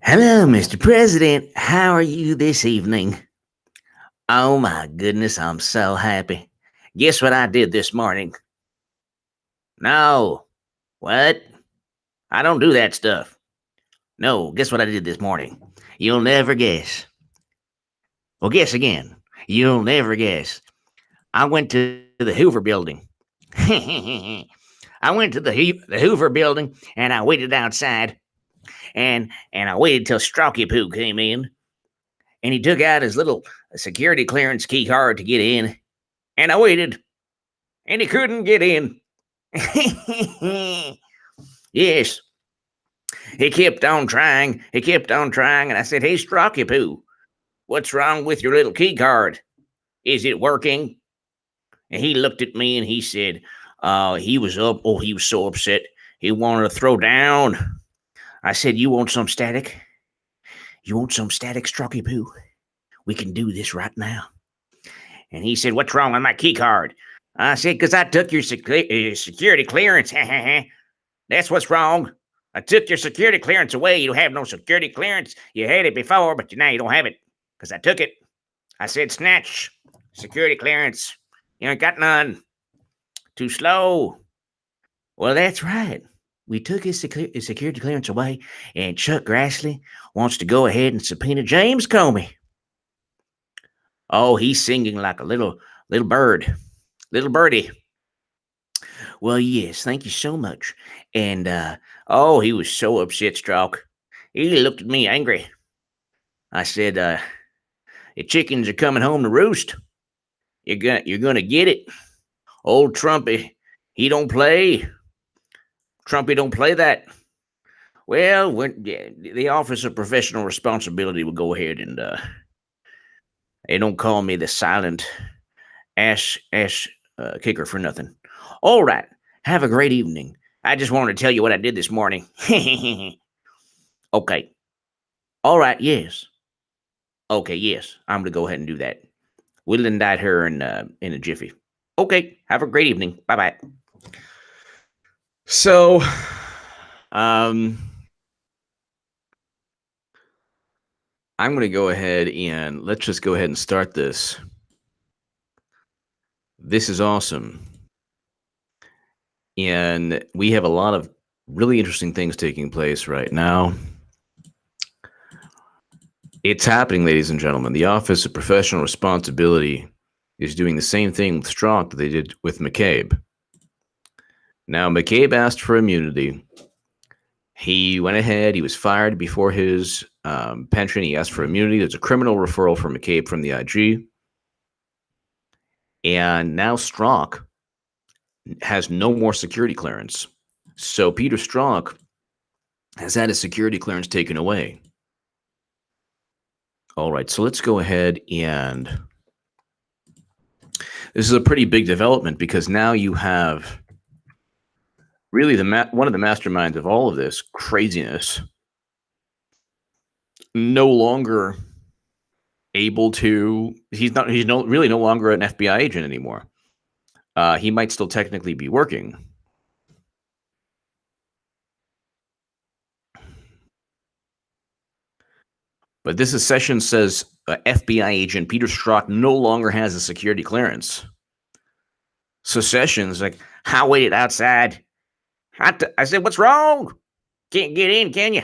Hello, Mr. President. How are you this evening? Oh my goodness, I'm so happy. Guess what I did this morning? No. What? I don't do that stuff. No, guess what I did this morning? You'll never guess. Well, guess again. You'll never guess. I went to the Hoover building. I went to the Hoover building and I waited outside and I waited till Stroky Poo came in and he took out his little security clearance key card to get in. And I waited, and he couldn't get in. Yes. He kept on trying. And I said, "Hey, Stroky Poo, what's wrong with your little key card? Is it working?" And he looked at me and he said, he was so upset. He wanted to throw down. I said, "You want some static? You want some static, Stroky Poo? We can do this right now." And he said, "What's wrong with my key card?" I said, "Because I took your security clearance. That's what's wrong. I took your security clearance away. You don't have no security clearance. You had it before, but now you don't have it because I took it." I said, "Snatch security clearance. You ain't got none. Too slow." Well, that's right. We took his security clearance away, and Chuck Grassley wants to go ahead and subpoena James Comey. Oh, he's singing like a little bird, little birdie. Well, yes, thank you so much. And he was so upset, Strzok. He looked at me angry. I said, "The chickens are coming home to roost. You're gonna get it. Old Trumpy, he don't play. Trumpy don't play that." Well, the Office of Professional Responsibility will go ahead and they don't call me the silent ass kicker for nothing. All right. Have a great evening. I just wanted to tell you what I did this morning. Okay. All right. Yes. Okay. Yes. I'm going to go ahead and do that. We'll indict her in a jiffy. Okay. Have a great evening. Bye-bye. So, I'm going to go ahead and let's just go ahead and start this. This is awesome. And we have a lot of really interesting things taking place right now. It's happening, ladies and gentlemen. The Office of Professional Responsibility is doing the same thing with Strzok that they did with McCabe. Now, McCabe asked for immunity. He went ahead. He was fired before his pension. He asked for immunity. There's a criminal referral for McCabe from the IG. And now Strzok has no more security clearance. So Peter Strzok has had his security clearance taken away. All right, so let's go ahead and this is a pretty big development because now you have really one of the masterminds of all of this craziness no longer able to. He's really no longer an FBI agent anymore. He might still technically be working. But this is Sessions says FBI agent Peter Strzok no longer has a security clearance. So Sessions like, "I waited outside. I said, what's wrong? Can't get in, can you?"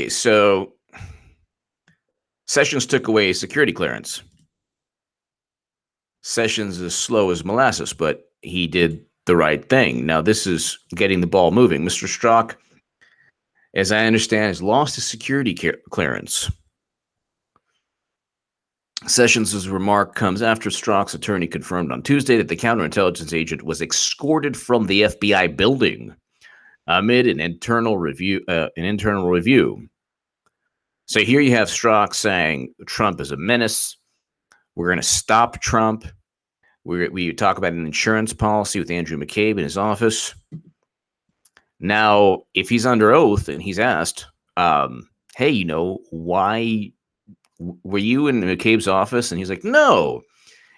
So Sessions took away security clearance. Sessions is slow as molasses, but he did the right thing. Now, this is getting the ball moving. Mr. Strzok, as I understand, has lost his security clearance. Sessions' remark comes after Strzok's attorney confirmed on Tuesday that the counterintelligence agent was escorted from the FBI building amid an internal review. So here you have Strzok saying Trump is a menace. We're going to stop Trump. We talk about an insurance policy with Andrew McCabe in his office. Now, if he's under oath and he's asked, "Hey, why were you in McCabe's office?" And he's like, "No."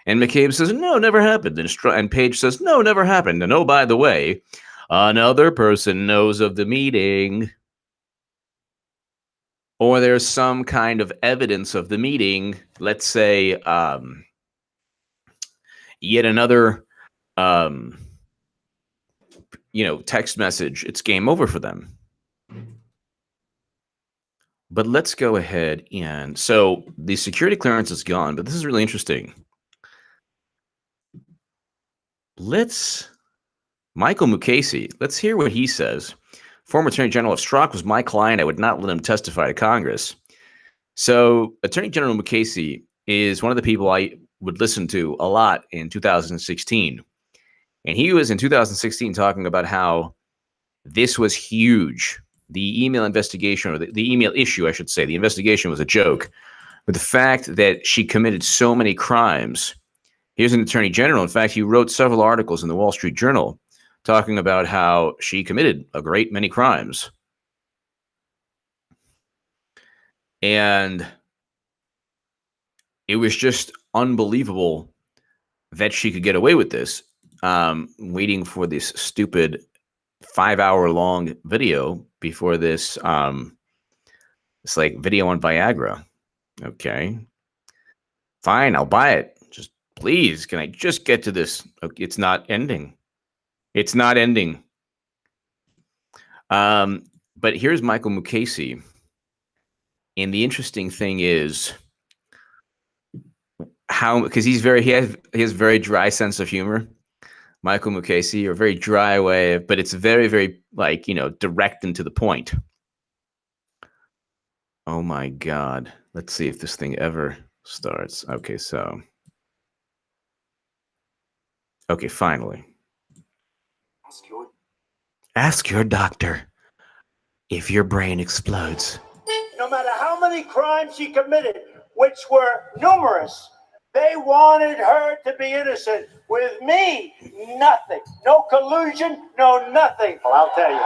And McCabe says, "No, never happened." And Page says, "No, never happened. And oh, by the way, another person knows of the meeting, or there's some kind of evidence of the meeting, let's say yet another text message, it's game over for them. But let's go ahead and so the security clearance is gone, but this is really interesting. Michael Mukasey, let's hear what he says. Former Attorney General, if Strzok was my client, I would not let him testify to Congress. So Attorney General Mukasey is one of the people I would listen to a lot in 2016. And he was in 2016 talking about how this was huge. The email investigation, or the email issue, I should say, the investigation was a joke. But the fact that she committed so many crimes, here's an attorney general. In fact, he wrote several articles in the Wall Street Journal talking about how she committed a great many crimes. And it was just unbelievable that she could get away with this, waiting for this stupid 5-hour-long video before this it's like video on Viagra. Okay, fine, I'll buy it. Just please, can I just get to this? Okay, it's not ending. It's not ending. But here's Michael Mukasey, and the interesting thing is how, because he has very dry sense of humor. Michael Mukasey, or very dry way, but it's very, very direct and to the point. Oh my God. Let's see if this thing ever starts. Okay, so. Okay, finally. Ask your doctor if your brain explodes. No matter how many crimes she committed, which were numerous, they wanted her to be innocent. With me, nothing. No collusion, no nothing. Well, I'll tell you.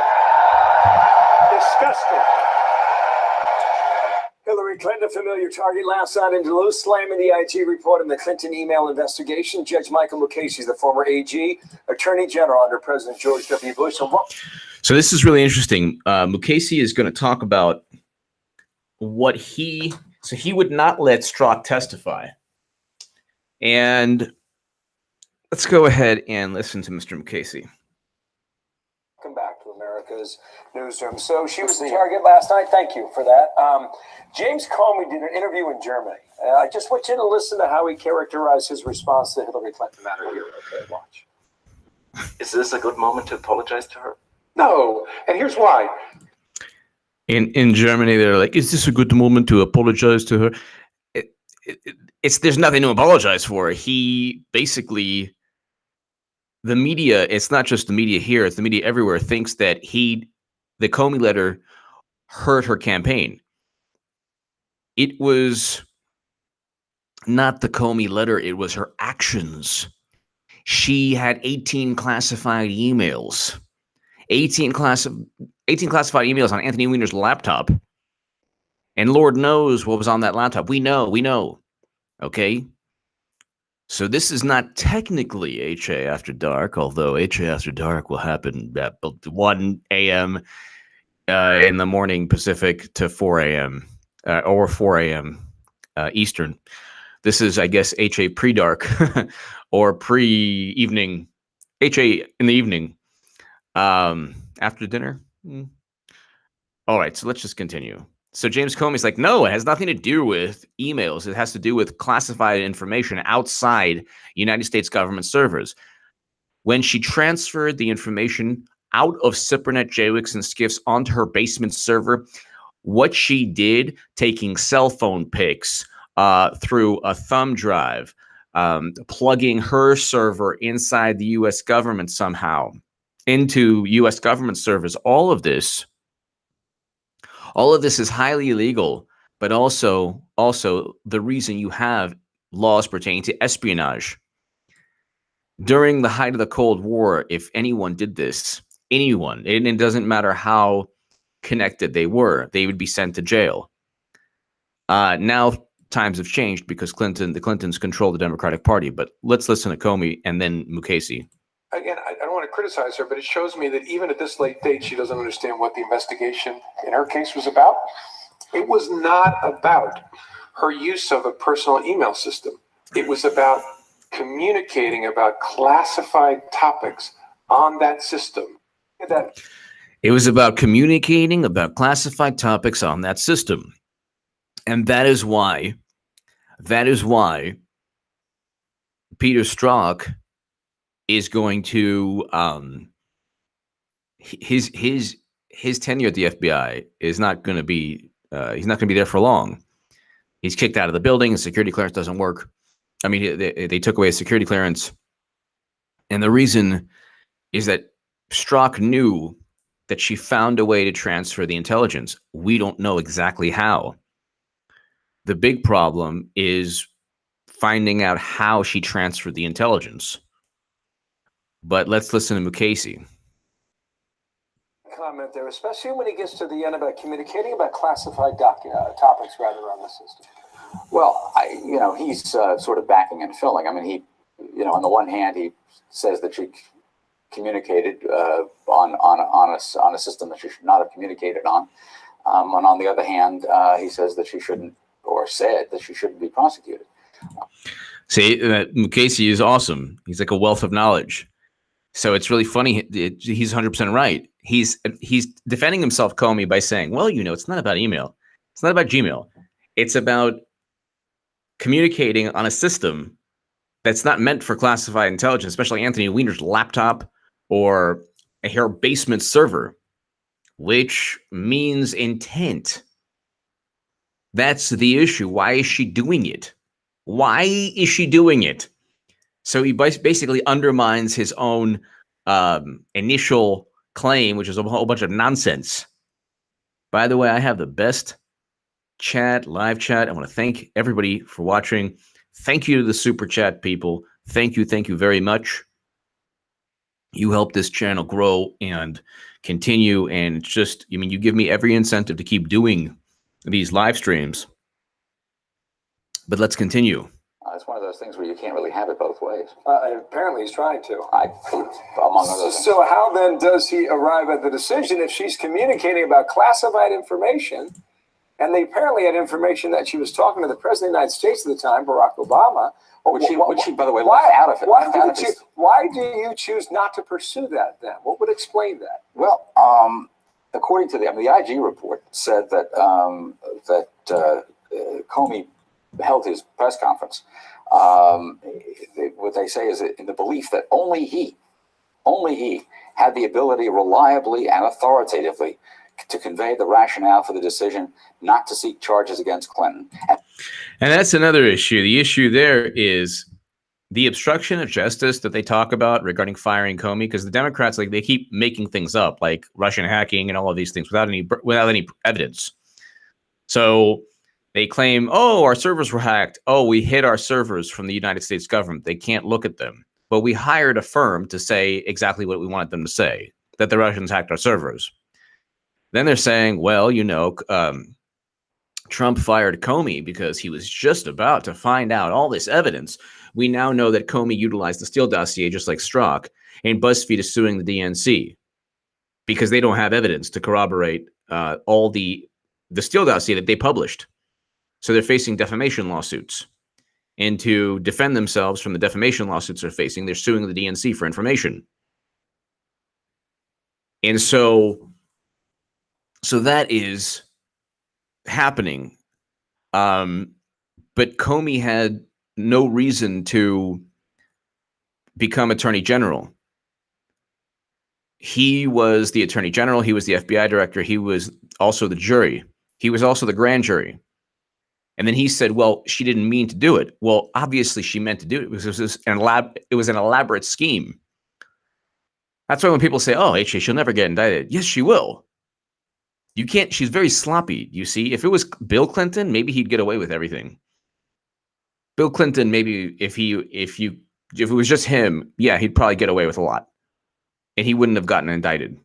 Disgusting. Hillary Clinton, a familiar target last night in Duluth, slamming the IG report on the Clinton email investigation. Judge Michael Mukasey, the former AG, Attorney General under President George W. Bush. So this is really interesting. Mukasey is going to talk about what he would not let Strzok testify. And let's go ahead and listen to Mr. Mukasey. Welcome back to America's newsroom. So she was the target last night. Thank you for that. James Comey did an interview in Germany. I just want you to listen to how he characterized his response to the Hillary Clinton matter here. Okay, watch. Is this a good moment to apologize to her? No, and here's why. In Germany, they're like, "Is this a good moment to apologize to her?" There's nothing to apologize for. He basically, the media, it's not just the media here, it's the media everywhere, thinks that the Comey letter hurt her campaign. It was not the Comey letter, it was her actions. She had 18 classified emails. 18 classified emails on Anthony Weiner's laptop. And Lord knows what was on that laptop. We know. Okay? So this is not technically HA After Dark, although HA After Dark will happen at 1 a.m. In the morning Pacific to 4 a.m. Or 4 a.m. Eastern. This is, I guess, HA pre-dark or pre-evening. HA in the evening. After dinner. All right, so let's just continue. So James Comey's like, no, it has nothing to do with emails. It has to do with classified information outside United States government servers. When she transferred the information out of SIPRNet, JWICs, and SCIFs onto her basement server, what she did, taking cell phone pics through a thumb drive, plugging her server inside the U.S. government somehow into U.S. government servers, all of this is highly illegal, but also the reason you have laws pertaining to espionage. During the height of the Cold War, if anyone did this, and it doesn't matter how connected they were, they would be sent to jail. Now times have changed because the Clintons control the Democratic Party. But let's listen to Comey and then Mukasey. again, I don't want to criticize her, but it shows me that even at this late date, she doesn't understand what the investigation in her case was about. It was not about her use of a personal email system. It was about communicating about classified topics on that system. It was about communicating about classified topics on that system. And that is why Peter Strzok is going to his tenure at the FBI is not going to be he's not going to be there for long. He's kicked out of the building. His security clearance doesn't work. I mean, they took away his security clearance, and the reason is that Strzok knew that she found a way to transfer the intelligence. We don't know exactly how. The big problem is finding out how she transferred the intelligence. But let's listen to Mukasey. Comment there, especially when he gets to the end about communicating about classified topics rather on the system. Well, he's sort of backing and filling. I mean, he, on the one hand, he says that she communicated on a system that she should not have communicated on. And on the other hand, he says that she shouldn't, or said that she shouldn't be prosecuted. See, Mukasey is awesome. He's like a wealth of knowledge. So it's really funny. He's 100% right. He's defending himself, Comey, by saying, well, it's not about email. It's not about Gmail. It's about communicating on a system that's not meant for classified intelligence, especially Anthony Weiner's laptop or her basement server, which means intent. That's the issue. Why is she doing it? Why is she doing it? So he basically undermines his own initial claim, which is a whole bunch of nonsense. By the way, I have the best live chat. I want to thank everybody for watching. Thank you to the super chat people. Thank you very much. You help this channel grow and continue, and it's just, you give me every incentive to keep doing these live streams. But let's continue. It's one of those things where you can't really have it both ways. Apparently he's trying to. Among other things. So how then does he arrive at the decision if she's communicating about classified information, and they apparently had information that she was talking to the President of the United States at the time, Barack Obama, which she, by the way, left out of it. Why do you choose not to pursue that then? What would explain that? Well, according to the IG report said that Comey held his press conference. What they say is in the belief that only he had the ability reliably and authoritatively to convey the rationale for the decision not to seek charges against Clinton. And that's another issue. The issue there is the obstruction of justice that they talk about regarding firing Comey, because the Democrats, they keep making things up, like Russian hacking and all of these things without any evidence. So they claim, oh, our servers were hacked. Oh, we hid our servers from the United States government. They can't look at them. But we hired a firm to say exactly what we wanted them to say, that the Russians hacked our servers. Then they're saying, well, Trump fired Comey because he was just about to find out all this evidence. We now know that Comey utilized the Steele dossier just like Strzok, and BuzzFeed is suing the DNC because they don't have evidence to corroborate all the Steele dossier that they published. So they're facing defamation lawsuits. And to defend themselves from the defamation lawsuits they're facing, they're suing the DNC for information. And so that is happening. But Comey had no reason to become Attorney General. He was the Attorney General. He was the FBI director. He was also the jury. He was also the grand jury. And then he said, well, she didn't mean to do it. Well, obviously she meant to do it because it was an elaborate scheme. That's why when people say, oh, she'll never get indicted. Yes, she will. You can't, she's very sloppy. You see, if it was Bill Clinton, maybe he'd get away with everything. Bill Clinton, maybe if it was just him, yeah, he'd probably get away with a lot. And he wouldn't have gotten indicted.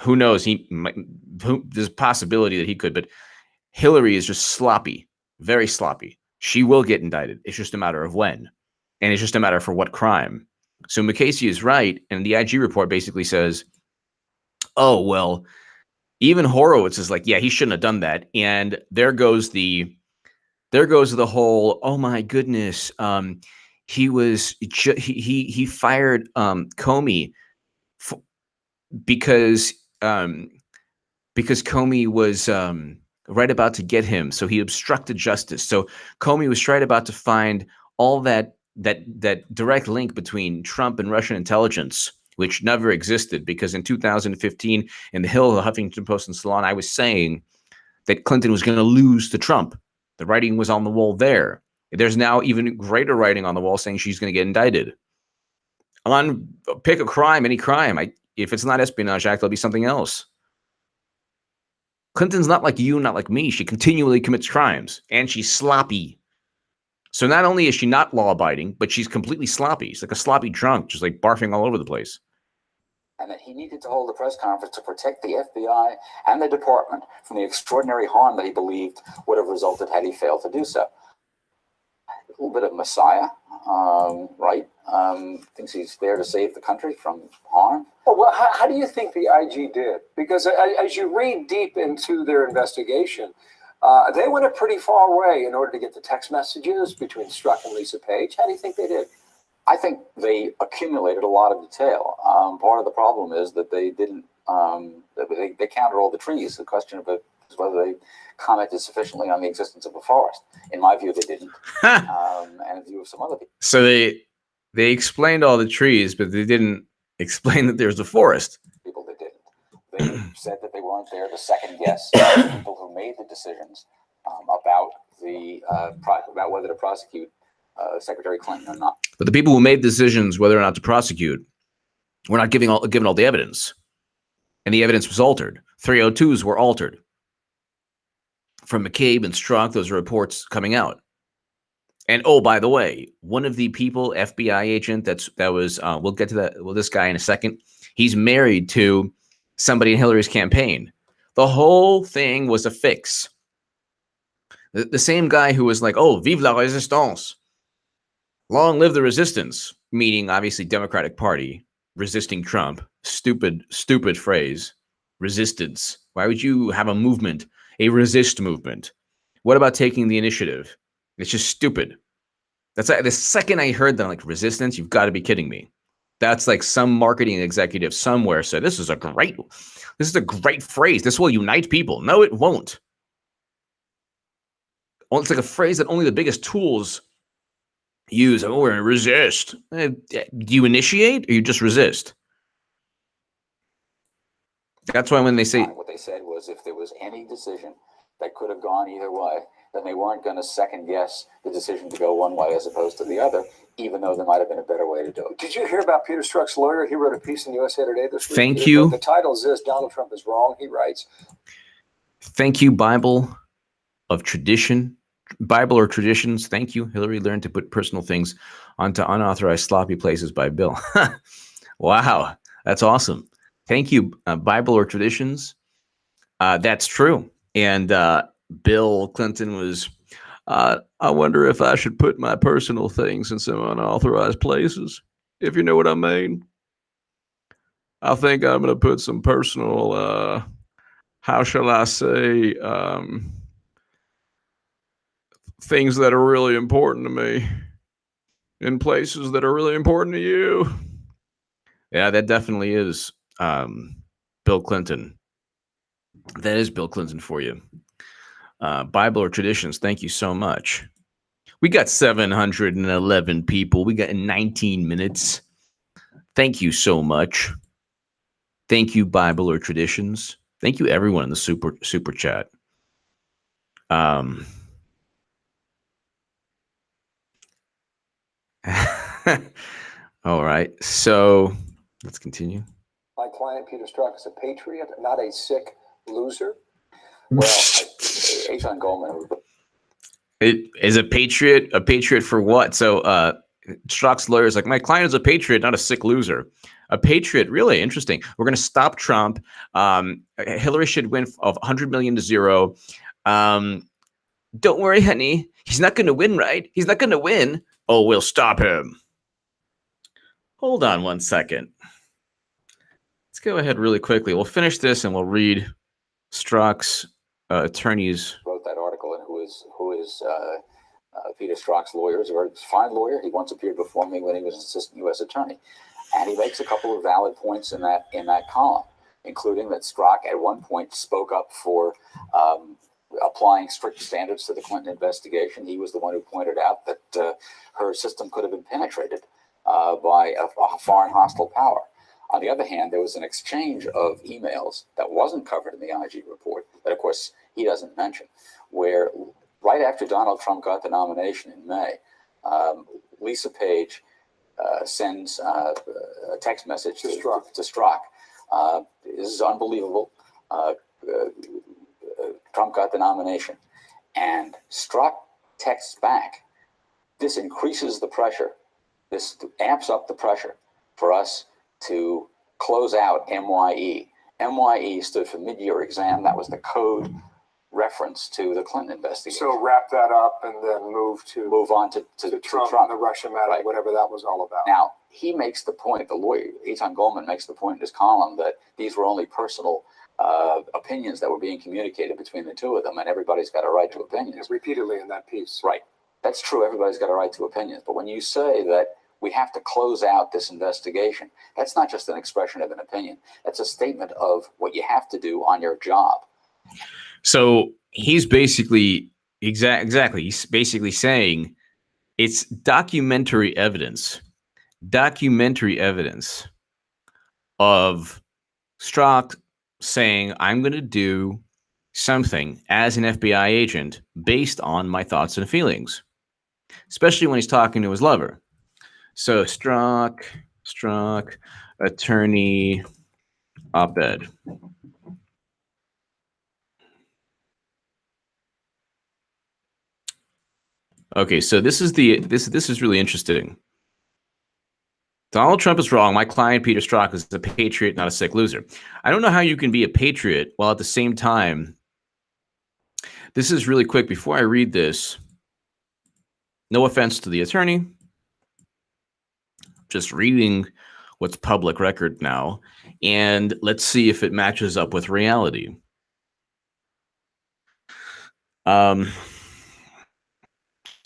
Who knows? There's a possibility that he could, but Hillary is just sloppy. Very sloppy. She will get indicted. It's just a matter of when. And it's just a matter for what crime. So Mukasey is right, and the IG report basically says, "Oh well, even Horowitz is like, yeah, he shouldn't have done that." And there goes the whole, oh my goodness, he fired Comey because Comey was right about to get him, so he obstructed justice. So Comey was right about to find all that direct link between Trump and Russian intelligence, which never existed, because in 2015 in the Hill, the Huffington Post, and Salon, I was saying that Clinton was going to lose to Trump. The writing was on the wall there. There's now even greater writing on the wall saying she's going to get indicted. On pick a crime, any crime. If it's not Espionage Act, it'll be something else. Clinton's not like you, not like me. She continually commits crimes, and she's sloppy. So not only is she not law-abiding, but she's completely sloppy. She's like a sloppy drunk, just like barfing all over the place. And that he needed to hold a press conference to protect the FBI and the department from the extraordinary harm that he believed would have resulted had he failed to do so. A little bit of Messiah, right? Thinks he's there to save the country from harm. Oh, well, how do you think the IG did? Because as you read deep into their investigation, they went a pretty far way in order to get the text messages between Strzok and Lisa Page. How do you think they did? I think they accumulated a lot of detail. Part of the problem is that they didn't, they counted all the trees. The question of it is whether they commented sufficiently on the existence of a forest. In my view, they didn't. And in the view of some other people. So they explained all the trees, but they didn't explain that there's a forest. People that didn't. They said that they weren't there to second guess the people who made the decisions about whether to prosecute Secretary Clinton or not. But the people who made decisions whether or not to prosecute were not given all the evidence. And the evidence was altered. 302s were altered. From McCabe and Strzok, those are reports coming out. And oh, by the way, one of the people, FBI agent, that was, we'll get to that, this guy in a second. He's married to somebody in Hillary's campaign. The whole thing was a fix. The same guy who was like, oh, vive la résistance. Long live the resistance, meaning obviously Democratic Party resisting Trump. Stupid phrase. Resistance. Why would you have a movement, a resist movement? What about taking the initiative? It's just stupid. That's the second I heard that, I'm like, resistance, you've got to be kidding me. That's like some marketing executive somewhere said, this is a great phrase. This will unite people. No, it won't. It's like a phrase that only the biggest tools use. Oh, we're going to resist. Do you initiate or you just resist? That's why when they say... What they said was if there was any decision that could have gone either way, then they weren't going to second guess the decision to go one way as opposed to the other, even though there might have been a better way to do it. Did you hear about Peter Strzok's lawyer? He wrote a piece in USA Today this week. Thank you. The title is this: Donald Trump is wrong. He writes, thank you, Bible of tradition. Bible or traditions. Thank you. Hillary learned to put personal things onto unauthorized sloppy places by Bill. Wow. That's awesome. Thank you, Bible or traditions. That's true. And Bill Clinton was, I wonder if I should put my personal things in some unauthorized places, if you know what I mean. I think I'm going to put some personal, how shall I say, things that are really important to me in places that are really important to you. Yeah, that definitely is Bill Clinton. That is Bill Clinton for you. Bible or traditions, thank you so much. We got 711 people. We got 19 minutes. Thank you so much. Thank you, Bible or traditions. Thank you, everyone in the super chat. All right, so let's continue. my client Peter Strzok is a patriot, not a sick loser. Well, H.N. Goldman. It is a patriot for what? So Strzok's lawyer is like, my client is a patriot, not a sick loser. A patriot, really interesting. We're going to stop Trump. Hillary should win of 100 million to 0. Don't worry, honey. He's not going to win, right? He's not going to win. Oh, we'll stop him. Hold on one second. Let's go ahead really quickly. We'll finish this and we'll read Strzok's attorney's. Wrote that article, and who is Peter Strzok's lawyer. He's a very fine lawyer. He once appeared before me when he was an assistant U.S. attorney, and he makes a couple of valid points in that column, including that Strzok at one point spoke up for applying strict standards to the Clinton investigation. He was the one who pointed out that her system could have been penetrated by a foreign hostile power. On the other hand, there was an exchange of emails that wasn't covered in the IG report that, of course, he doesn't mention, where right after Donald Trump got the nomination in May, Lisa Page sends a text message to Strzok. This is unbelievable. Trump got the nomination. And Strzok texts back, this increases the pressure. This amps up the pressure for us to close out MYE. MYE stood for mid-year exam. That was the code reference to the Clinton investigation. So wrap that up and then move on to Trump and the Russia matter, right. Whatever that was all about. Now, he makes the point, the lawyer, Eitan Goldman makes the point in his column that these were only personal opinions that were being communicated between the two of them, and everybody's got a right to opinions. Repeatedly in that piece. Right. That's true. Everybody's got a right to opinions. But when you say that we have to close out this investigation, that's not just an expression of an opinion. That's a statement of what you have to do on your job. So he's basically exactly. He's basically saying it's documentary evidence of Strzok saying, I'm going to do something as an FBI agent based on my thoughts and feelings, especially when he's talking to his lover. So Strzok, attorney, op-ed. Okay, so this is really interesting. Donald Trump is wrong. My client, Peter Strzok, is a patriot, not a sick loser. I don't know how you can be a patriot while at the same time. This is really quick. Before I read this, no offense to the attorney. Just reading what's public record now, and let's see if it matches up with reality.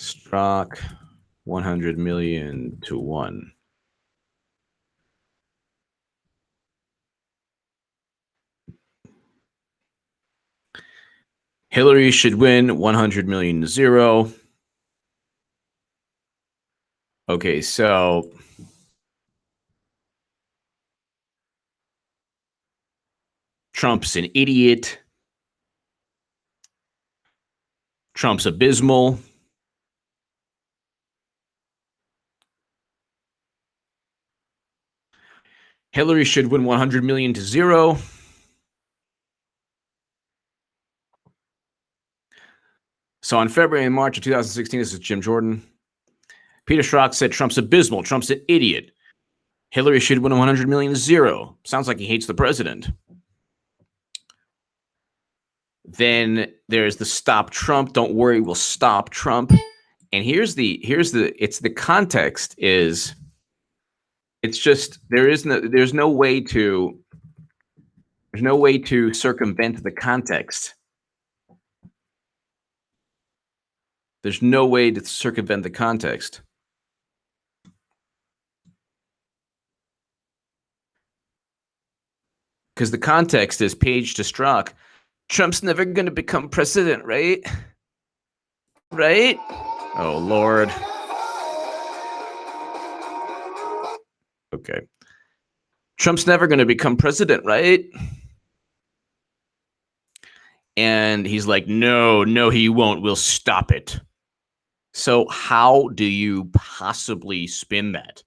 Strzok, 100 million to 1. Hillary should win 100 million to 0. Okay, so Trump's an idiot. Trump's abysmal. Hillary should win 100 million to 0. So on February and March of 2016, this is Jim Jordan. Peter Strzok said Trump's abysmal. Trump's an idiot. Hillary should win 100 million to 0. Sounds like he hates the president. Then there's the stop Trump. Don't worry, we'll stop Trump. And here's the context is, it's just, there's no way to circumvent the context. There's no way to circumvent the context. Because the context is Page to Strzok. Trump's never going to become president, right? Right? Oh, Lord. Okay. Trump's never going to become president, right? And he's like, no, he won't. We'll stop it. So how do you possibly spin that?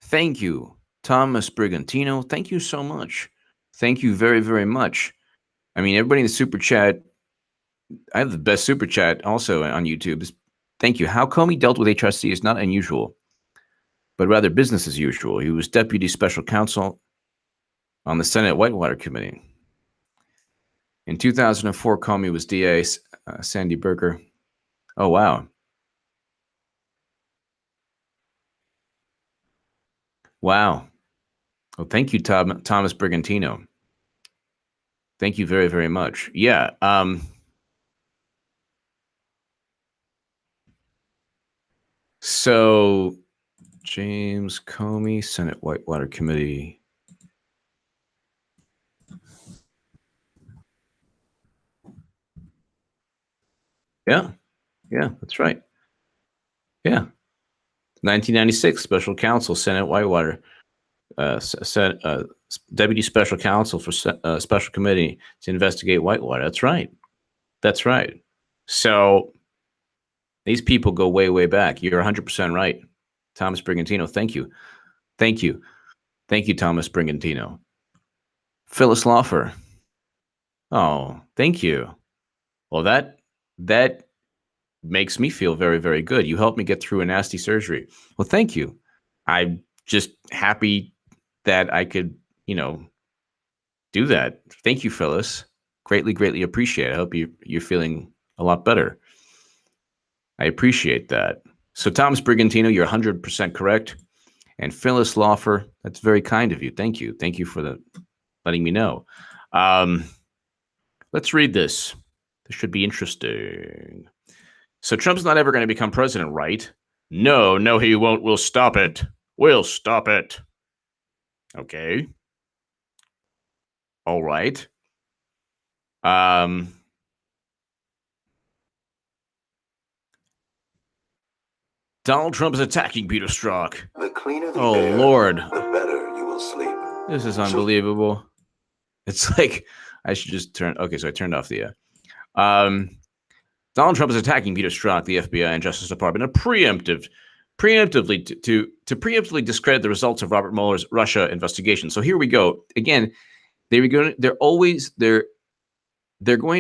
Thank you, Thomas Brigantino. Thank you so much. Thank you very, very much. I mean, everybody in the super chat, I have the best super chat also on YouTube. Thank you. How Comey dealt with HRC is not unusual, but rather business as usual. He was deputy special counsel on the Senate Whitewater Committee. In 2004, Comey was DA, Sandy Berger. Oh, wow. Wow. Well, thank you, Thomas Brigantino. Thank you very, very much. Yeah. So James Comey, Senate Whitewater Committee. Yeah. Yeah, that's right. Yeah. 1996, Special Counsel, Senate Whitewater. Deputy Special Counsel for Special Committee to investigate Whitewater. That's right. That's right. So these people go way, way back. You're 100% right. Thomas Brigantino, thank you. Thank you. Thank you, Thomas Brigantino. Phyllis Laufer. Oh, thank you. Well, that makes me feel very, very good. You helped me get through a nasty surgery. Well, thank you. I'm just happy that I could, do that. Thank you, Phyllis. Greatly, greatly appreciate it. I hope you're feeling a lot better. I appreciate that. So, Thomas Brigantino, you're 100% correct. And Phyllis Laufer, that's very kind of you. Thank you. Thank you for letting me know. Let's read this. This should be interesting. So Trump's not ever going to become president, right? No, he won't. We'll stop it. We'll stop it. Okay. All right. Donald Trump is attacking Peter Strzok. The cleaner the oh, air, Lord. the better you will sleep. This is unbelievable. It's like I should just turn. Okay, so I turned off the. Donald Trump is attacking Peter Strzok, the FBI and Justice Department, preemptively to preemptively discredit the results of Robert Mueller's Russia investigation. So here we go again. They're going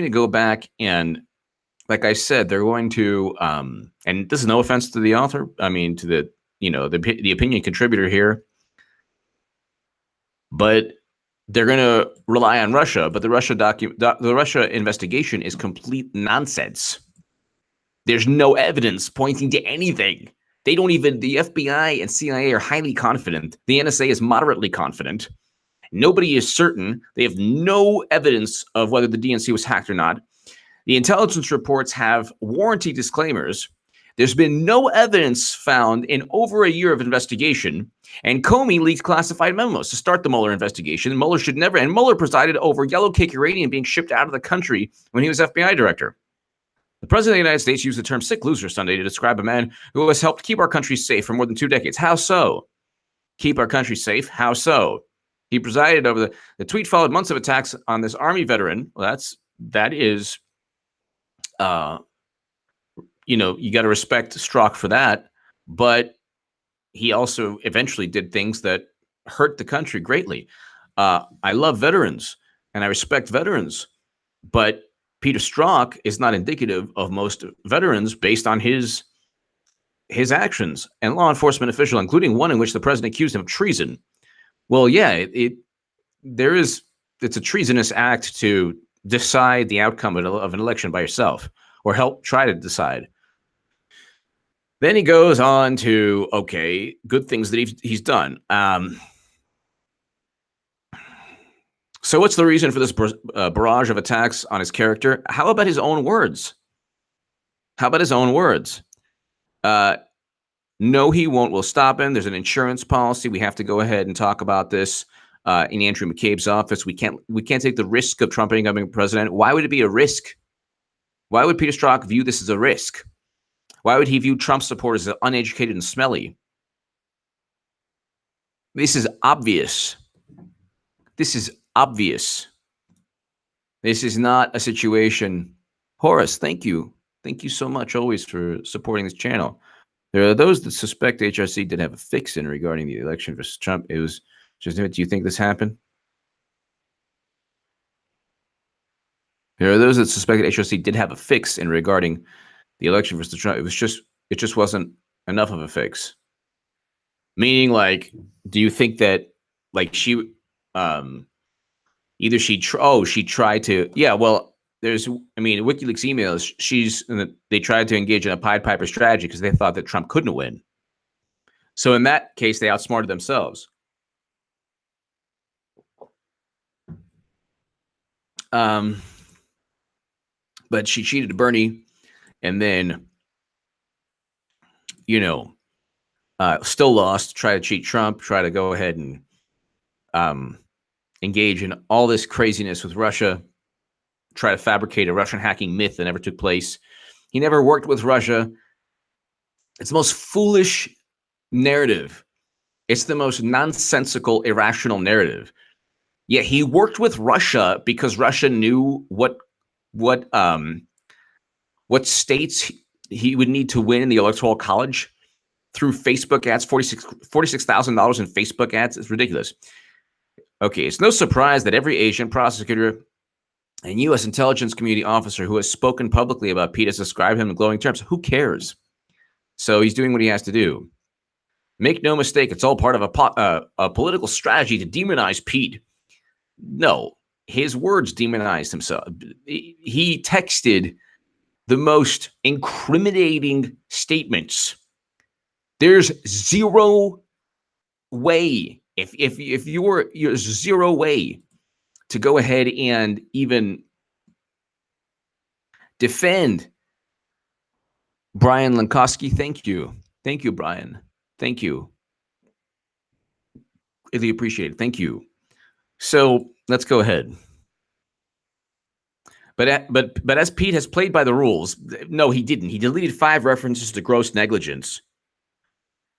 to go back and, like I said, they're going to and this is no offense to the author. I mean, to the the opinion contributor here, but they're going to rely on Russia. But the Russia investigation is complete nonsense. There's no evidence pointing to anything. They don't even, the FBI and CIA are highly confident. The NSA is moderately confident. Nobody is certain. They have no evidence of whether the DNC was hacked or not. The intelligence reports have warranty disclaimers. There's been no evidence found in over a year of investigation. And Comey leaked classified memos to start the Mueller investigation. Mueller should never, and Mueller presided over yellow cake uranium being shipped out of the country when he was FBI director. The president of the United States used the term sick loser Sunday to describe a man who has helped keep our country safe for more than 2 decades. How so? Keep our country safe? How so? He presided over the tweet followed months of attacks on this Army veteran. Well, that is, you got to respect Strzok for that. But he also eventually did things that hurt the country greatly. I love veterans and I respect veterans, but Peter Strzok is not indicative of most veterans based on his actions. And law enforcement official, including one in which the president accused him of treason. Well, yeah, it's a treasonous act to decide the outcome of an election by yourself or help try to decide. Then he goes on to, okay, good things that he's done. So what's the reason for this barrage of attacks on his character? How about his own words? No, he won't. We'll stop him. There's an insurance policy. We have to go ahead and talk about this in Andrew McCabe's office. We can't take the risk of Trump becoming president. Why would it be a risk? Why would Peter Strzok view this as a risk? Why would he view Trump supporters as uneducated and smelly? This is obvious. This is obvious. This is not a situation. Horace, thank you. Thank you so much always for supporting this channel. There are those that suspect HRC did have a fix-in regarding the election versus Trump. It was just, do you think this happened? There are those that suspect that HRC did have a fix-in regarding the election versus Trump. It just wasn't enough of a fix. Meaning, like, do you think that, like, she tried to, yeah, well, WikiLeaks emails, they tried to engage in a Pied Piper strategy because they thought that Trump couldn't win. So in that case, they outsmarted themselves. But she cheated Bernie, and then, still lost, try to cheat Trump, try to go ahead and engage in all this craziness with Russia, try to fabricate a Russian hacking myth that never took place. He never worked with Russia. It's the most foolish narrative. It's the most nonsensical, irrational narrative. Yeah, he worked with Russia because Russia knew what states he would need to win in the Electoral College through Facebook ads, $46,000 in Facebook ads. It's ridiculous. Okay, it's no surprise that every agent, prosecutor, and U.S. intelligence community officer who has spoken publicly about Pete has described him in glowing terms. Who cares? So he's doing what he has to do. Make no mistake, it's all part of a political strategy to demonize Pete. No, his words demonized himself. He texted the most incriminating statements. There's zero way, if you're zero way to go ahead and even defend Brian Lankowski. Thank you. Thank you, Brian. Thank you. Really appreciate it. Thank you. So let's go ahead. But as Pete has played by the rules, no, he didn't. He deleted 5 references to gross negligence.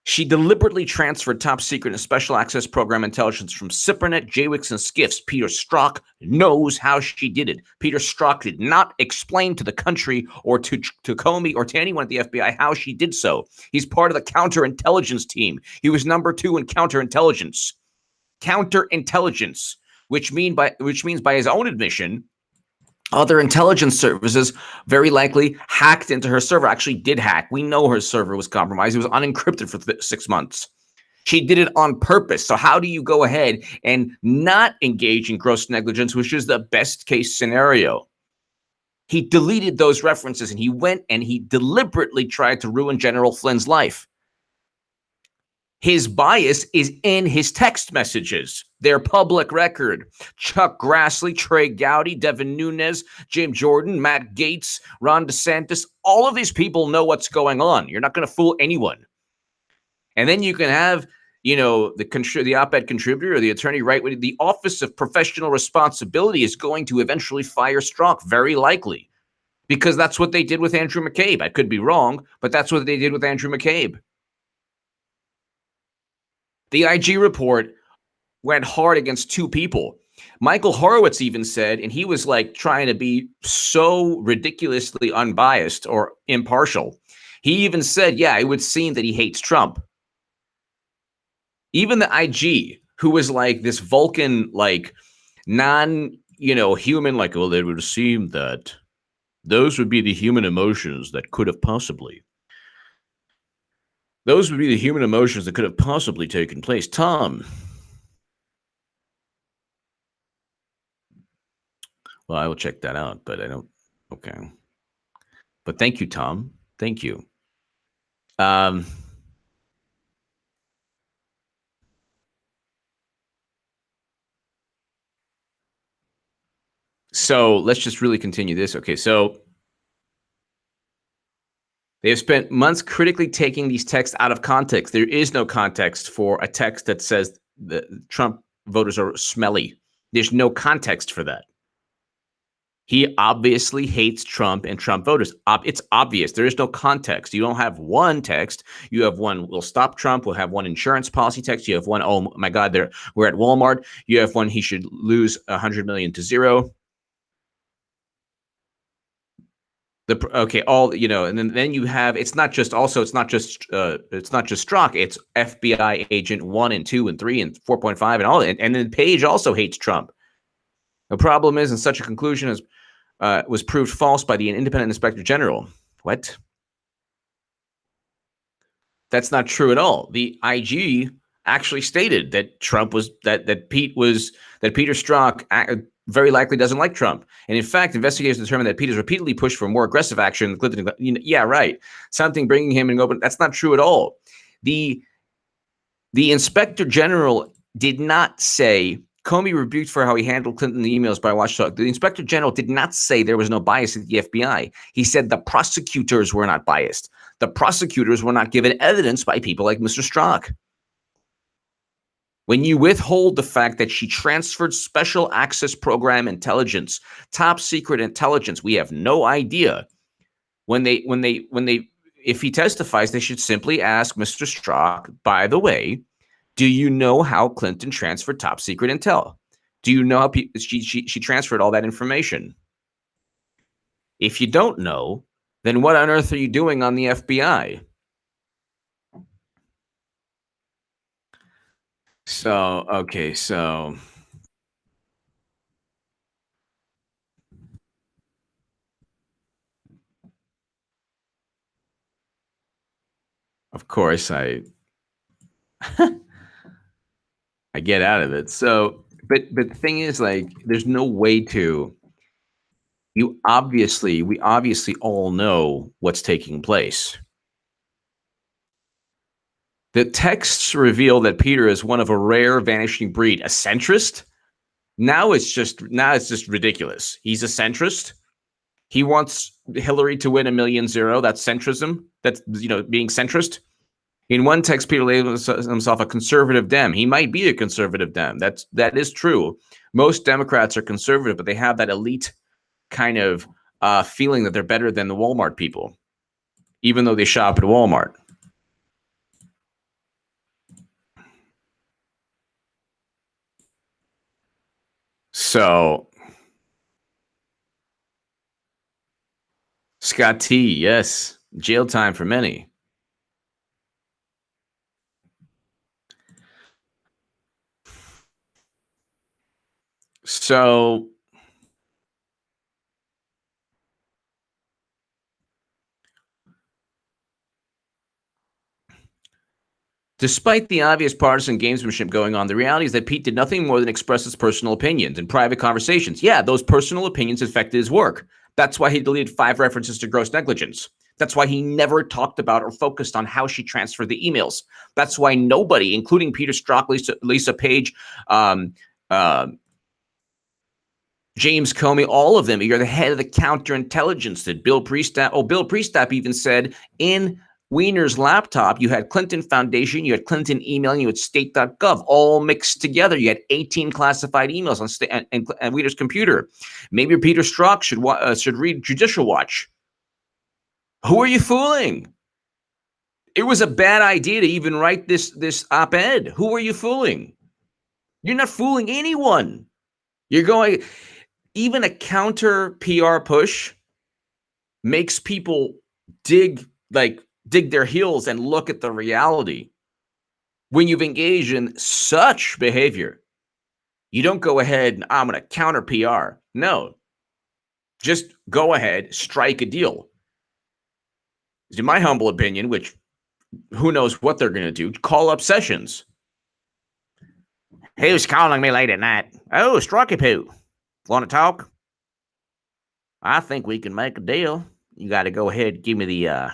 She deliberately transferred top secret and special access program intelligence from SIPRNet, JWICS, and SCIFs. Peter Strzok knows how she did it. Peter Strzok did not explain to the country or to Comey or to anyone at the FBI how she did so. He's part of the counterintelligence team. He was number 2 in counterintelligence. Counterintelligence, which means by his own admission, other intelligence services very likely hacked into her server. Actually did hack. We know her server was compromised. It was unencrypted for 6 months. She did it on purpose. So how do you go ahead and not engage in gross negligence, which is the best case scenario? He deleted those references and he went and he deliberately tried to ruin General Flynn's life. His bias is in his text messages. They're public record. Chuck Grassley, Trey Gowdy, Devin Nunes, Jim Jordan, Matt Gaetz, Ron DeSantis, all of these people know what's going on. You're not going to fool anyone. And then you can have, the op-ed contributor or the attorney right with the Office of Professional Responsibility is going to eventually fire Strzok, very likely, because that's what they did with Andrew McCabe. I could be wrong, but that's what they did with Andrew McCabe. The IG report went hard against 2 people. Michael Horowitz even said, and he was like trying to be so ridiculously unbiased or impartial. He even said, yeah, it would seem that he hates Trump. Even the IG, who was like this Vulcan, like human, like, well, it would seem that those would be the human emotions that could have possibly. Those would be the human emotions that could have possibly taken place. Tom. Well, I will check that out, but I don't. Okay. But thank you, Tom. Thank you. So let's just really continue this. Okay, so they have spent months critically taking these texts out of context. There is no context for a text that says the Trump voters are smelly. There's no context for that. He obviously hates Trump and Trump voters. It's obvious. There is no context. You don't have one text. You have one, we'll stop Trump. We'll have one insurance policy text. You have one, oh my God, we're at Walmart. You have one, he should lose 100 million to zero. And then you have, it's not just Strzok, it's FBI agent 1 and 2 and 3 and 4.5 and all that. And then Page also hates Trump. The problem is, in such a conclusion was proved false by the independent inspector general. What? That's not true at all. The IG actually stated that Peter Strzok very likely doesn't like Trump. And in fact, investigators determined that Peter's repeatedly pushed for more aggressive action. Yeah, right. Something bringing him in open. That's not true at all. The The inspector general did not say Comey rebuked for how he handled Clinton emails by Watchdog. The inspector general did not say there was no bias at the FBI. He said the prosecutors were not biased. The prosecutors were not given evidence by people like Mr. Strzok. When you withhold the fact that she transferred special access program intelligence, top secret intelligence, we have no idea. If he testifies, they should simply ask Mr. Strzok, by the way, do you know how Clinton transferred top secret intel? Do you know how she transferred all that information? If you don't know, then what on earth are you doing on the FBI? So, okay, so of course I get out of it. So, but the thing is, like, there's no way to. We obviously all know what's taking place. The texts reveal that Peter is one of a rare vanishing breed, a centrist. Now it's just ridiculous. He's a centrist. He wants Hillary to win 1,000,000. That's centrism. That's, being centrist. In one text, Peter labels himself a conservative Dem. He might be a conservative Dem. That is true. Most Democrats are conservative, but they have that elite kind of feeling that they're better than the Walmart people, even though they shop at Walmart. So, Scott T, yes, jail time for many. So, despite the obvious partisan gamesmanship going on, the reality is that Pete did nothing more than express his personal opinions in private conversations. Yeah, those personal opinions affected his work. That's why he deleted 5 references to gross negligence. That's why he never talked about or focused on how she transferred the emails. That's why nobody, including Peter Strzok, Lisa Page, James Comey, all of them, you're the head of the counterintelligence. That Bill Priestap even said in Weiner's laptop, you had Clinton Foundation, you had Clinton email, and you had state.gov all mixed together. You had 18 classified emails on Weiner's computer. Maybe Peter Strzok should read Judicial Watch. Who are you fooling? It was a bad idea to even write this op-ed. Who are you fooling? You're not fooling anyone. You're going, even a counter PR push makes people dig their heels and look at the reality. When you've engaged in such behavior, you don't go ahead and I'm going to counter PR. No, just go ahead, strike a deal. In my humble opinion, which who knows what they're going to do, call up Sessions. Who's calling me late at night? Oh, Stroky Poo. Want to talk? I think we can make a deal. You got to go ahead and give me the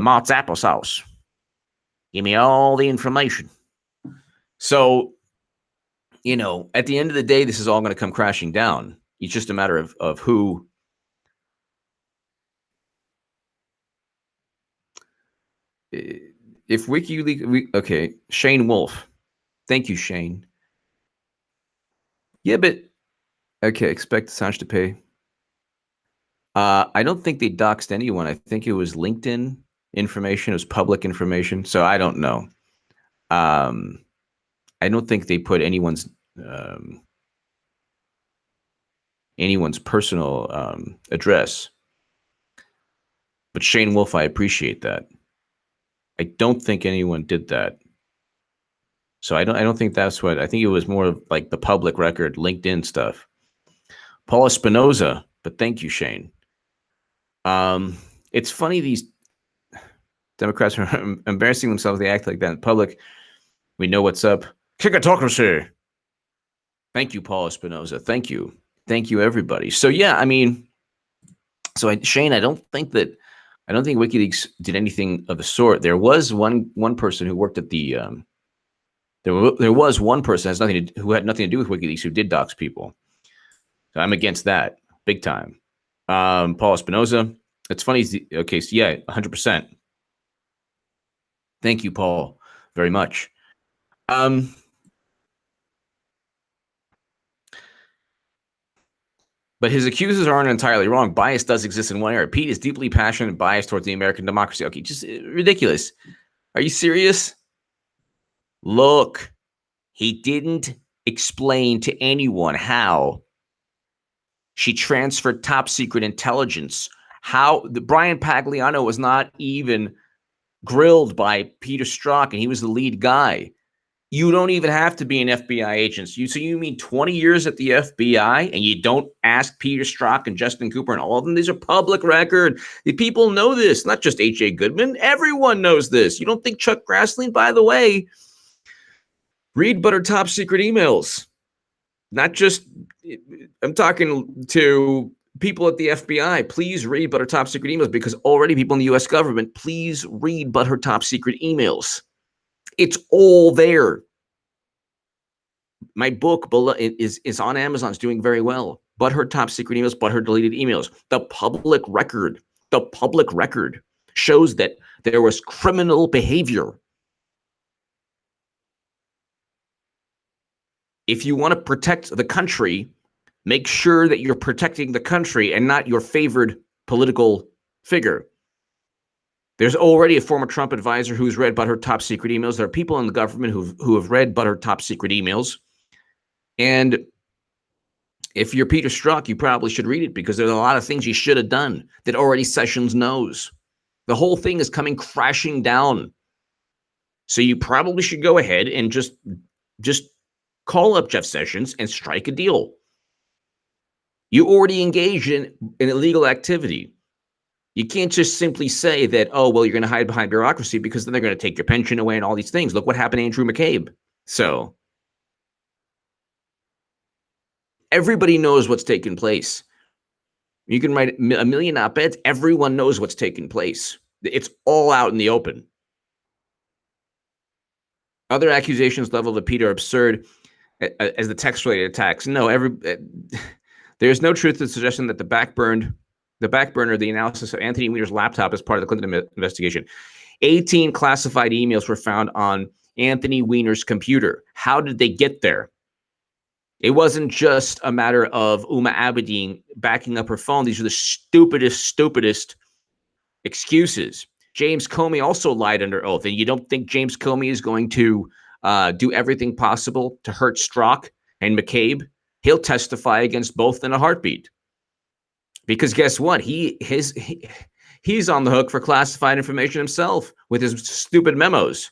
Mott's applesauce. Give me all the information. So, at the end of the day, this is all going to come crashing down. It's just a matter of who. If WikiLeaks, okay, Shane Wolf. Thank you, Shane. Yeah, but okay, expect Assange to pay. I don't think they doxed anyone. I think it was LinkedIn information. It was public information. So I don't know. I don't think they put anyone's personal address. But Shane Wolf, I appreciate that. I don't think anyone did that. So I don't think that's what. I think it was more of like the public record, LinkedIn stuff. Paula Espinoza, but thank you, Shane. It's funny these Democrats are embarrassing themselves. They act like that in public. We know what's up. Kickatocracy. Thank you, Paula Espinoza. Thank you. Thank you, everybody. So yeah, I mean, Shane, I don't think that I don't think WikiLeaks did anything of the sort. There was one person who worked at the there was one person who had nothing to do with WikiLeaks who did dox people. So I'm against that big time. Paul Espinoza. It's funny. Okay, so yeah, 100%. Thank you, Paul, very much. But his accusers aren't entirely wrong. Bias does exist in one area. Pete is deeply passionate and biased towards the American democracy. Okay, just ridiculous. Are you serious? Look, he didn't explain to anyone how she transferred top secret intelligence. How Brian Pagliano was not even grilled by Peter Strzok, and he was the lead guy. You don't even have to be an FBI agent. So you mean 20 years at the FBI and you don't ask Peter Strzok and Justin Cooper and all of them? These are public record. The people know this, not just H.A. Goodman. Everyone knows this. You don't think Chuck Grassley, by the way, read but her top secret emails. Not just, I'm talking to people at the FBI. Please read but her top secret emails, because already people in the U.S. government, please read but her top secret emails. It's all there. My book is on Amazon. It's doing very well. But her top secret emails, but her deleted emails. The public record shows that there was criminal behavior. If you want to protect the country, make sure that you're protecting the country and not your favored political figure. There's already a former Trump advisor who's read but her top secret emails. There are people in the government who have read but her top secret emails. And if you're Peter Strzok, you probably should read it, because there's a lot of things you should have done that already Sessions knows. The whole thing is coming crashing down. So you probably should go ahead and just call up Jeff Sessions and strike a deal. You already engaged in illegal activity. You can't just simply say that, oh, well, you're going to hide behind bureaucracy, because then they're going to take your pension away and all these things. Look what happened to Andrew McCabe. So everybody knows what's taking place. You can write a million op-eds. Everyone knows what's taking place. It's all out in the open. Other accusations leveled at Peter are absurd as the text-related attacks. No, there's no truth to the suggestion that the backburner, the analysis of Anthony Weiner's laptop as part of the Clinton investigation. 18 classified emails were found on Anthony Weiner's computer. How did they get there? It wasn't just a matter of Uma Abedin backing up her phone. These are the stupidest excuses. James Comey also lied under oath. And you don't think James Comey is going to do everything possible to hurt Strzok and McCabe? He'll testify against both in a heartbeat. Because guess what? He's on the hook for classified information himself with his stupid memos.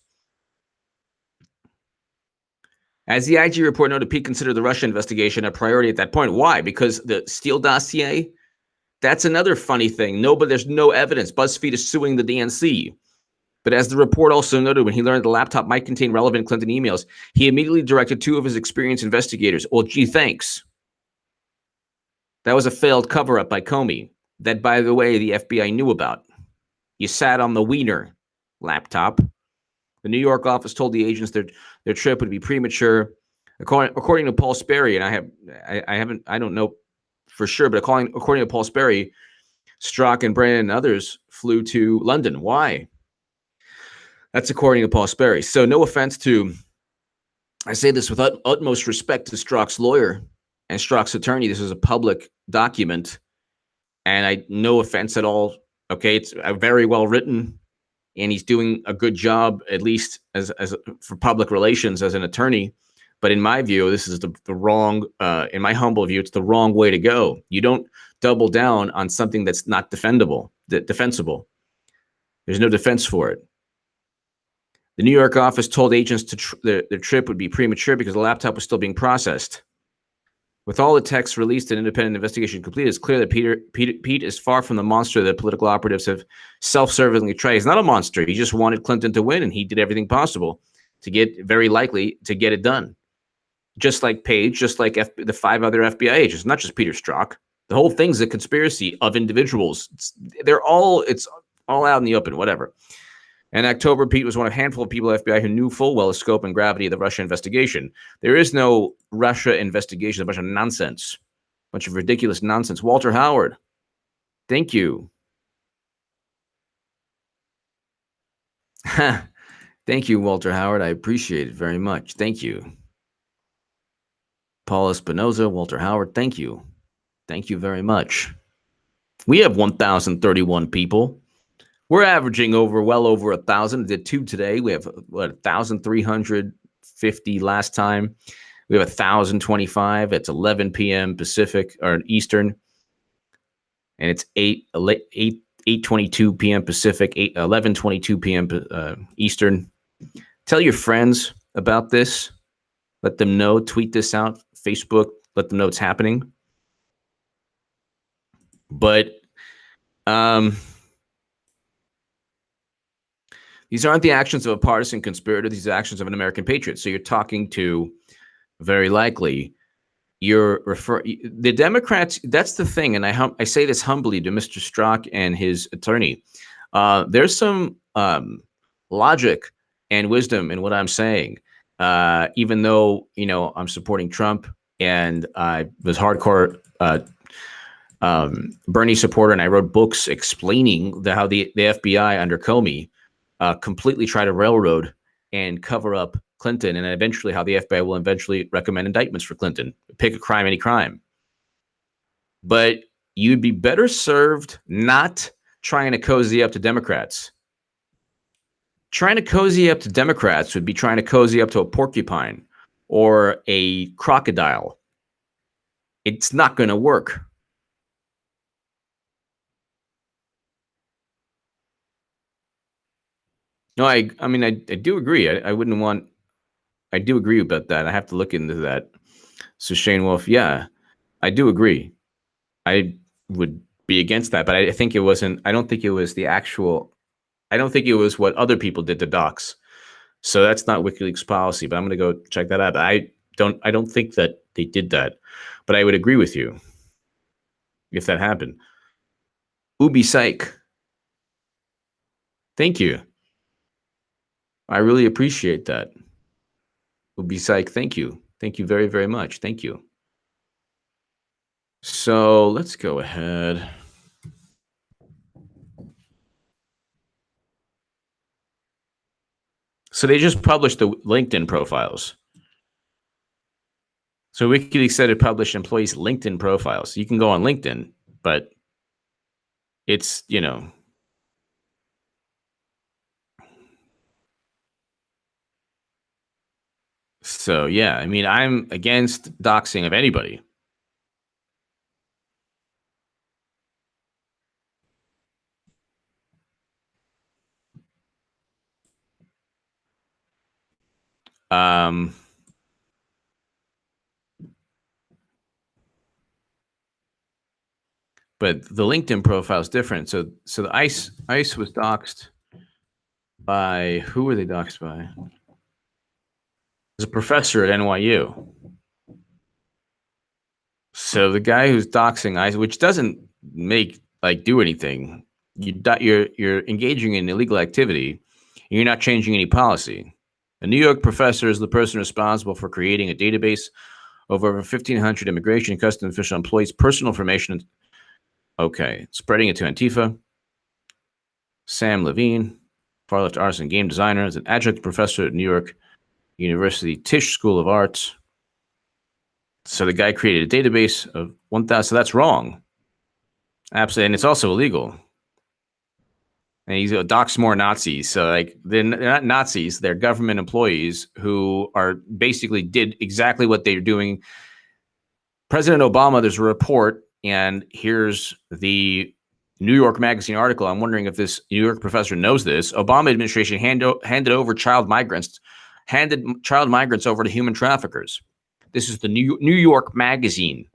As the IG report noted, Pete considered the Russia investigation a priority at that point. Why? Because the Steele dossier, that's another funny thing. There's no evidence. BuzzFeed is suing the DNC. But as the report also noted, when he learned the laptop might contain relevant Clinton emails, he immediately directed 2 of his experienced investigators. Well, gee, thanks. That was a failed cover-up by Comey that, by the way, the FBI knew about. You sat on the Weiner laptop. The New York office told the agents their trip would be premature. According to Paul Sperry, and I don't know for sure, but according to Paul Sperry, Strzok and Brennan and others flew to London. Why? That's according to Paul Sperry. So no offense to, I say this with utmost respect to Strzok's lawyer and Strzok's attorney. This is a public document, and no offense at all. Okay, it's very well written, and he's doing a good job, at least as for public relations as an attorney. But in my view, this is the wrong, in my humble view, it's the wrong way to go. You don't double down on something that's not defensible. There's no defense for it. The New York office told agents their trip would be premature because the laptop was still being processed. With all the texts released and independent investigation completed, it's clear that Pete is far from the monster that political operatives have self-servingly tried. He's not a monster. He just wanted Clinton to win, and he did everything possible to get, very likely, to get it done. Just like Page, just like the 5 other FBI agents, not just Peter Strzok. The whole thing's a conspiracy of individuals. It's all out in the open, whatever. In October, Pete was one of a handful of people at FBI who knew full well the scope and gravity of the Russia investigation. There is no Russia investigation, a bunch of nonsense, a bunch of ridiculous nonsense. Walter Howard, thank you. Thank you, Walter Howard. I appreciate it very much. Thank you. Paul Espinoza, Walter Howard, thank you. Thank you very much. We have 1,031 people. We're averaging well over 1,000. Did 2 today. We have 1,350 last time. We have 1,025. It's 11 p.m. Pacific or Eastern, and it's 8:22 p.m. Pacific, 11:22 p.m. Eastern. Tell your friends about this. Let them know. Tweet this out. Facebook. Let them know it's happening. But these aren't the actions of a partisan conspirator. These are actions of an American patriot. So you're talking to, very likely, the Democrats. That's the thing, and I say this humbly to Mr. Strzok and his attorney. There's some logic and wisdom in what I'm saying, even though I'm supporting Trump and I was hardcore Bernie supporter, and I wrote books explaining how the FBI under Comey completely tried to railroad and cover up Clinton, and eventually how the FBI will eventually recommend indictments for Clinton. Pick a crime, any crime. But you'd be better served not trying to cozy up to Democrats. Trying to cozy up to Democrats would be trying to cozy up to a porcupine or a crocodile. It's not going to work. No, I mean, I do agree. I wouldn't want. I do agree about that. I have to look into that. So Shane Wolf, yeah, I do agree. I would be against that, but I think it wasn't. I don't think it was the actual. I don't think it was what other people did to docs. So that's not WikiLeaks policy. But I'm going to go check that out. I don't think that they did that, but I would agree with you if that happened. Ubi Psych. Thank you. I really appreciate that. Ubi Psych, thank you. Thank you very, very much. Thank you. So let's go ahead. So they just published the LinkedIn profiles. So WikiLeaks said it published employees' LinkedIn profiles. You can go on LinkedIn, but it's, So, yeah, I mean, I'm against doxing of anybody. But the LinkedIn profile is different. So the ICE was doxed by, who were they doxed by? There's a professor at NYU. So the guy who's doxing ICE, which doesn't do anything, you're engaging in illegal activity, and you're not changing any policy. A New York professor is the person responsible for creating a database of over 1,500 immigration and customs official employees' personal information. Okay, spreading it to Antifa. Sam Levine, far-left artist and game designer, is an adjunct professor at New York University Tisch School of Arts. So the guy created a database of 1,000. So that's wrong. Absolutely. And it's also illegal. And he's doxed more Nazis. So they're not Nazis. They're government employees who are basically did exactly what they're doing. President Obama, there's a report, and here's the New York Magazine article. I'm wondering if this New York professor knows this. Obama administration handed child migrants over to human traffickers. This is the New York Magazine,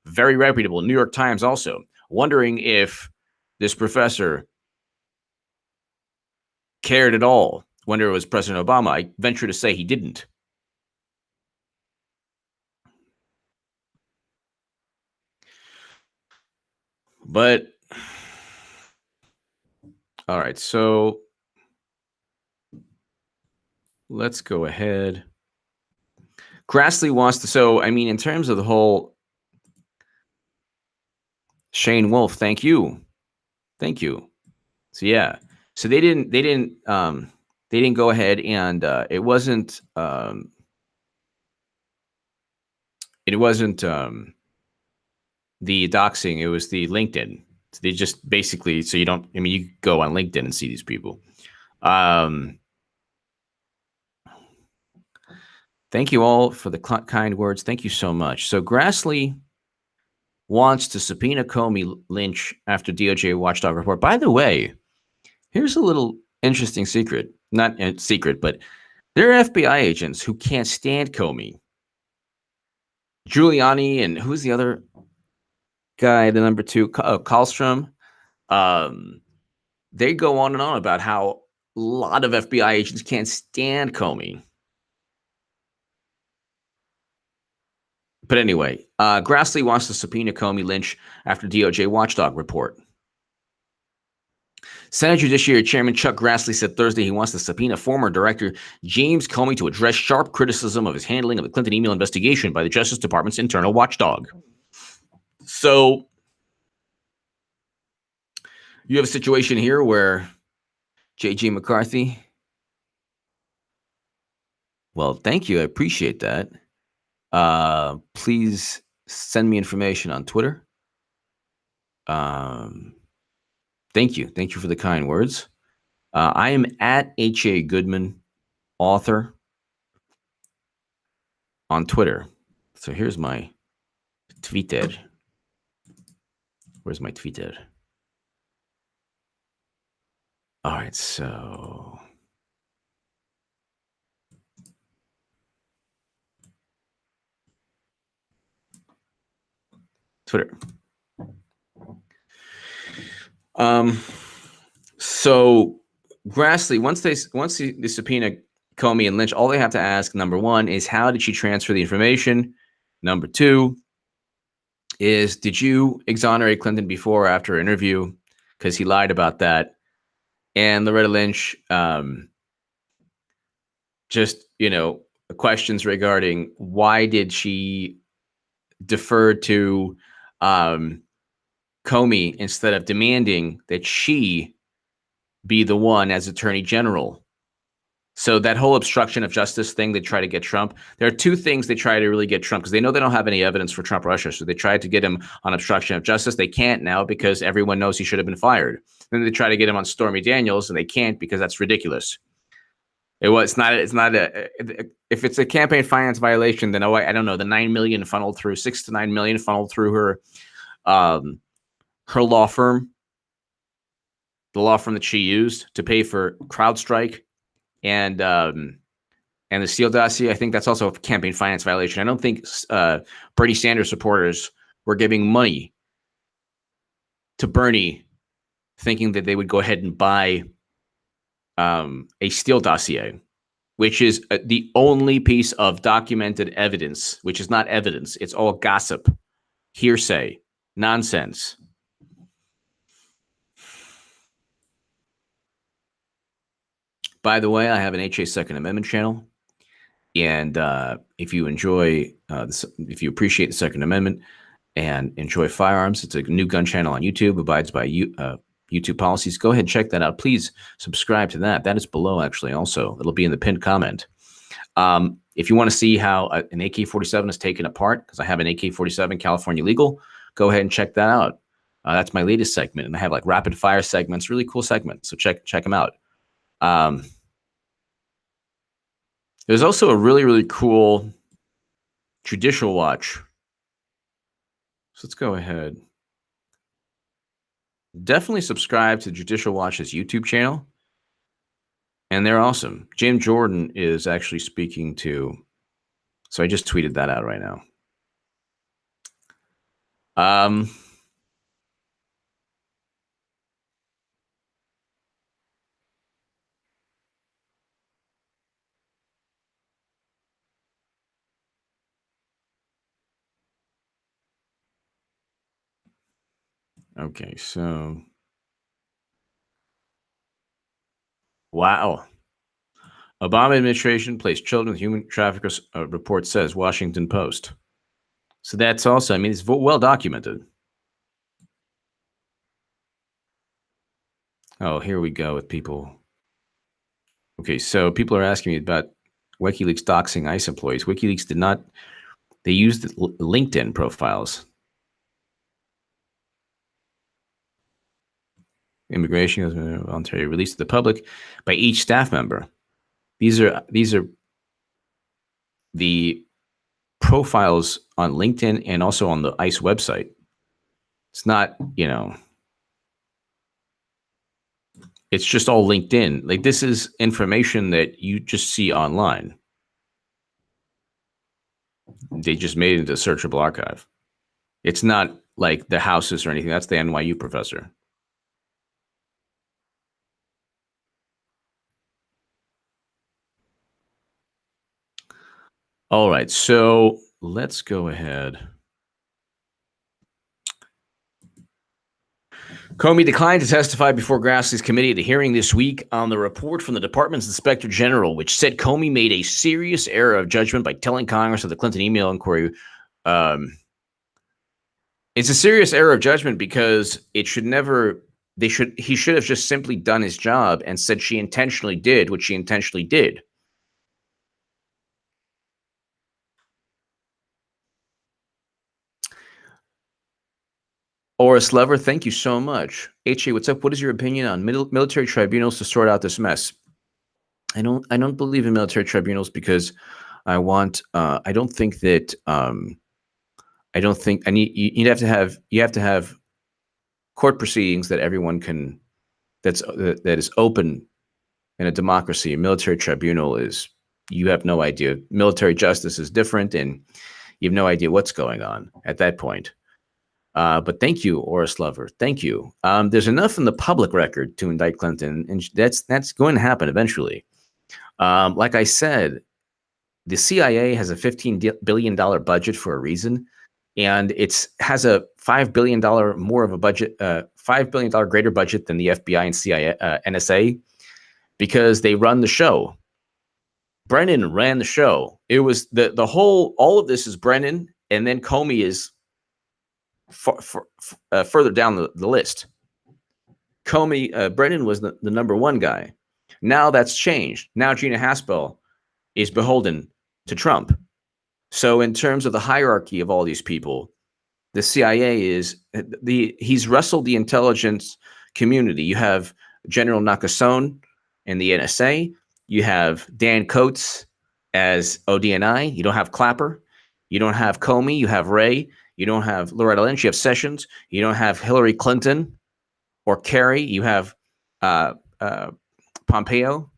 very reputable. New York Times also. Wondering if this professor cared at all. Wonder it was President Obama. I venture to say he didn't. But All right, so let's go ahead. Grassley wants to. So, I mean, in terms of the whole Shane Wolf, thank you. So yeah, so they didn't go ahead and it wasn't the doxing, it was the LinkedIn. So they just basically, so you don't, I mean, you go on LinkedIn and see these people. Thank you all for the kind words. Thank you so much. So Grassley wants to subpoena Comey, Lynch after DOJ watchdog report. By the way, here's a little interesting secret. Not a secret, but there are FBI agents who can't stand Comey. Giuliani and who's the other guy, the number two, Karlstrom. They go on and on about how a lot of FBI agents can't stand Comey. But anyway, Grassley wants to subpoena Comey, Lynch after DOJ watchdog report. Senate Judiciary Chairman Chuck Grassley said Thursday he wants to subpoena former Director James Comey to address sharp criticism of his handling of the Clinton email investigation by the Justice Department's internal watchdog. So you have a situation here where J.J. McCarthy. Well, thank you. I appreciate that. Please send me information on Twitter. Thank you. Thank you for the kind words. I am at H.A. Goodman, author, on Twitter. So here's my Twitter. Where's my Twitter? All right, so Twitter. So Grassley, once they subpoena Comey and Lynch, all they have to ask, number one, is how did she transfer the information? Number two is, did you exonerate Clinton before or after her interview? Because he lied about that. And Loretta Lynch, just, questions regarding why did she defer to Comey instead of demanding that she be the one as Attorney General. So that whole obstruction of justice thing, they try to get Trump. There are two things they try to really get Trump, because they know they don't have any evidence for Trump Russia. So they tried to get him on obstruction of justice. They can't now because everyone knows he should have been fired. Then they try to get him on Stormy Daniels, and they can't because that's ridiculous. It's not if it's a campaign finance violation, then I don't know, the 9 million funneled through, 6 to 9 million funneled through her law firm, the law firm that she used to pay for CrowdStrike and the Steele dossier. I think that's also a campaign finance violation. I don't think Bernie Sanders supporters were giving money to Bernie thinking that they would go ahead and buy a Steele dossier, which is the only piece of documented evidence, which is not evidence. It's all gossip, hearsay, nonsense. By the way, I have an HA Second Amendment channel. And if you enjoy, if you appreciate the Second Amendment and enjoy firearms, it's a new gun channel on YouTube, abides by YouTube policies. Go ahead and check that out. Please subscribe to that. That is below, actually, also. It'll be in the pinned comment. If you want to see how an AK-47 is taken apart, because I have an AK-47 California legal, go ahead and check that out. That's my latest segment. And I have like rapid fire segments, really cool segments. So check them out. There's also a really, really cool Judicial Watch. So let's go ahead. Definitely subscribe to Judicial Watch's YouTube channel. And they're awesome. Jim Jordan is actually speaking to, so I just tweeted that out right now. Okay, so Wow. Obama administration placed children with human traffickers, report says, Washington Post. So that's also, I mean, it's well documented. Oh, here we go with people. Okay, so people are asking me about WikiLeaks doxing ICE employees. WikiLeaks did not, they used LinkedIn profiles. Immigration has been voluntarily released to the public by each staff member. These are the profiles on LinkedIn and also on the ICE website. It's not, it's just all LinkedIn. Like, this is information that you just see online. They just made it into a searchable archive. It's not like the houses or anything. That's the NYU professor. All right, so let's go ahead. Comey declined to testify before Grassley's committee at a hearing this week on the report from the department's inspector general, which said Comey made a serious error of judgment by telling Congress of the Clinton email inquiry. It's a serious error of judgment because it should never. He should have just simply done his job and said she intentionally did what she intentionally did. Oris Lever, thank you so much. HA, what's up? What is your opinion on military tribunals to sort out this mess? I don't believe in military tribunals because I don't think that you have to have court proceedings that everyone can, that is open in a democracy. A military tribunal is, you have no idea. Military justice is different and you have no idea what's going on at that point. But thank you, Oris Lover. Thank you. There's enough in the public record to indict Clinton, and that's going to happen eventually. Like I said, the CIA has a $15 billion budget for a reason, and has a $5 billion more of a budget, $5 billion greater budget than the FBI and CIA, NSA, because they run the show. Brennan ran the show. It was all of this is Brennan, and then Comey is further down the list. Comey, Brennan was the number one guy. Now that's changed. Now Gina Haspel is beholden to Trump. So in terms of the hierarchy of all these people, the CIA he's wrestled the intelligence community. You have General Nakasone and the NSA. You have Dan Coates as ODNI. You don't have Clapper. You don't have Comey. You have Wray. You don't have Loretta Lynch. You have Sessions. You don't have Hillary Clinton or Kerry. You have Pompeo.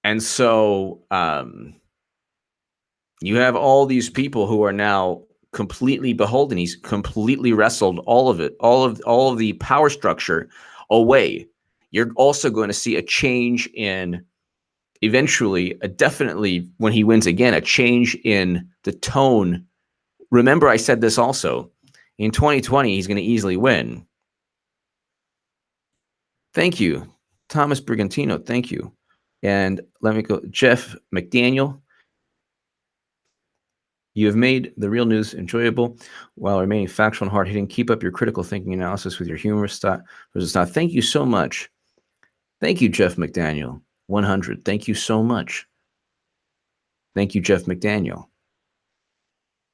And so you have all these people who are now completely beholden. He's completely wrestled all of it, all of the power structure away. You're also going to see a change in, eventually, definitely when he wins again, a change in the tone. Remember, I said this also. In 2020, he's going to easily win. Thank you. Thomas Brigantino, thank you. And let me go. Jeff McDaniel, you have made the real news enjoyable while remaining factual and hard-hitting. Keep up your critical thinking analysis with your humorous style. Thank you so much. Thank you, Jeff McDaniel. 100. Thank you so much. Thank you, Jeff McDaniel.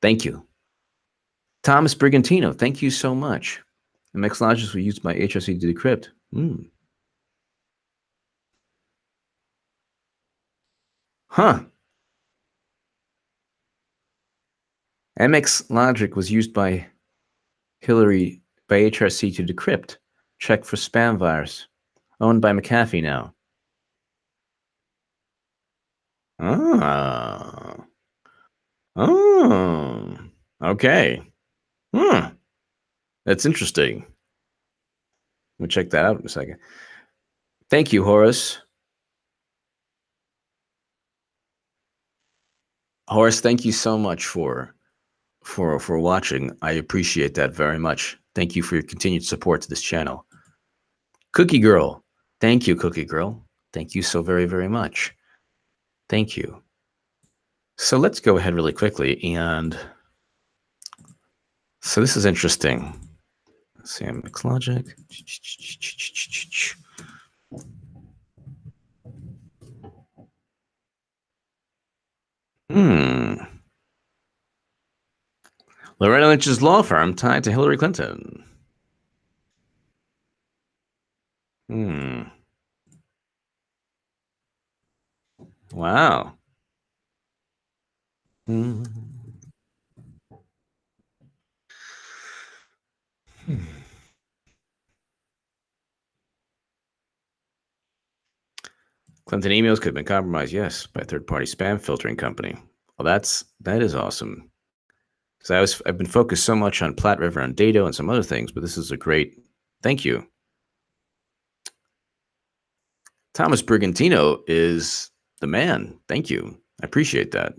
Thank you. Thomas Brigantino, thank you so much. MX logics were used by HRC to decrypt. Huh. MX logic was used by HRC to decrypt. Check for spam virus. Owned by McAfee now. Okay. That's interesting. We'll check that out in a second. Thank you, Horace. Horace, thank you so much for watching. I appreciate that very much. Thank you for your continued support to this channel. Cookie Girl, Thank you, Cookie Girl. Thank you so very, very much. Thank you. So let's go ahead really quickly. And so this is interesting. Sam McLogic. Loretta Lynch's law firm tied to Hillary Clinton. Wow. Clinton emails could have been compromised, yes, by a third-party spam filtering company. Well, that is awesome. Because I've been focused so much on Platte River and Dado and some other things, but this is a great thank you. Thomas Brigantino is the man. Thank you. I appreciate that.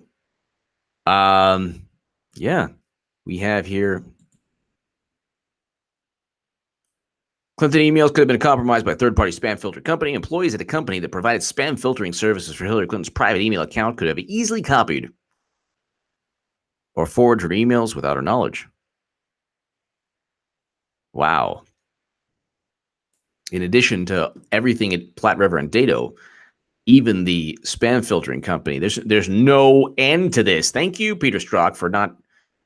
Yeah, we have here. Clinton emails could have been compromised by a third-party spam filter company. Employees at a company that provided spam filtering services for Hillary Clinton's private email account could have easily copied or forged her emails without her knowledge. Wow. In addition to everything at Platte River and Dado, even the spam filtering company, there's no end to this. Thank you, Peter Strzok, for not.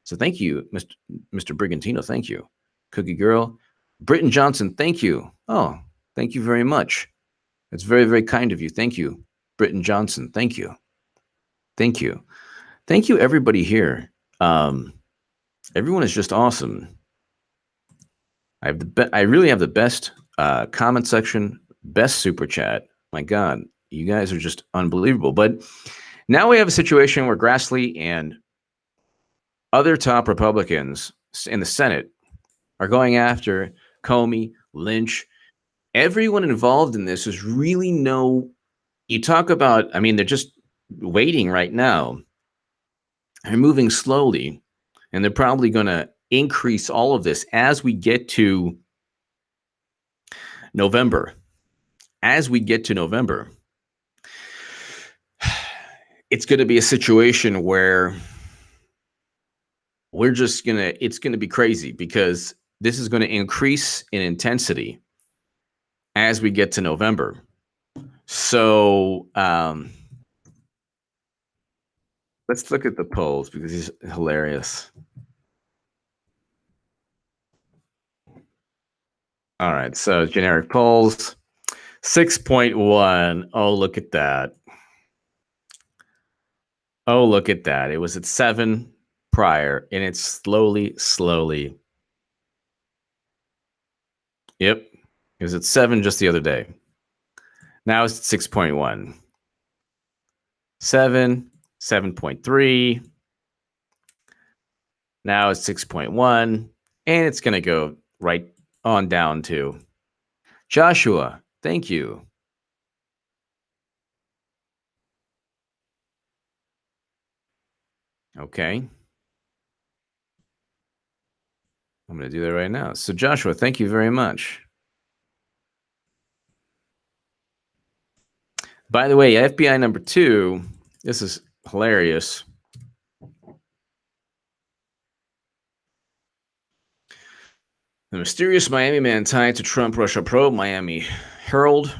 So thank you, Mr. Brigantino. Thank you. Cookie Girl. Britton Johnson, thank you. Oh, thank you very much. That's very, very kind of you. Thank you, Britton Johnson. Thank you. Thank you. Thank you, everybody here. Everyone is just awesome. I really have the best comment section, best super chat. My God, you guys are just unbelievable. But now we have a situation where Grassley and other top Republicans in the Senate are going after Comey, Lynch. Everyone involved in this is really you talk about, I mean, they're just waiting right now. They're moving slowly, and they're probably going to increase all of this as we get to November. As we get to November, it's going to be a situation where it's going to be crazy because this is going to increase in intensity as we get to November. So let's look at the polls because it's hilarious. All right, so generic polls, 6.1. Oh, look at that. Oh, look at that. It was at 7 prior, and it's slowly. Yep, it was at 7 just the other day. Now it's at 6.1. 7, 7.3. Now it's 6.1, and it's going to go right on down to Joshua. Thank you. Okay. I'm going to do that right now. So Joshua, thank you very much. By the way, FBI number 2, this is hilarious. The mysterious Miami man tied to Trump-Russia probe, Miami Herald.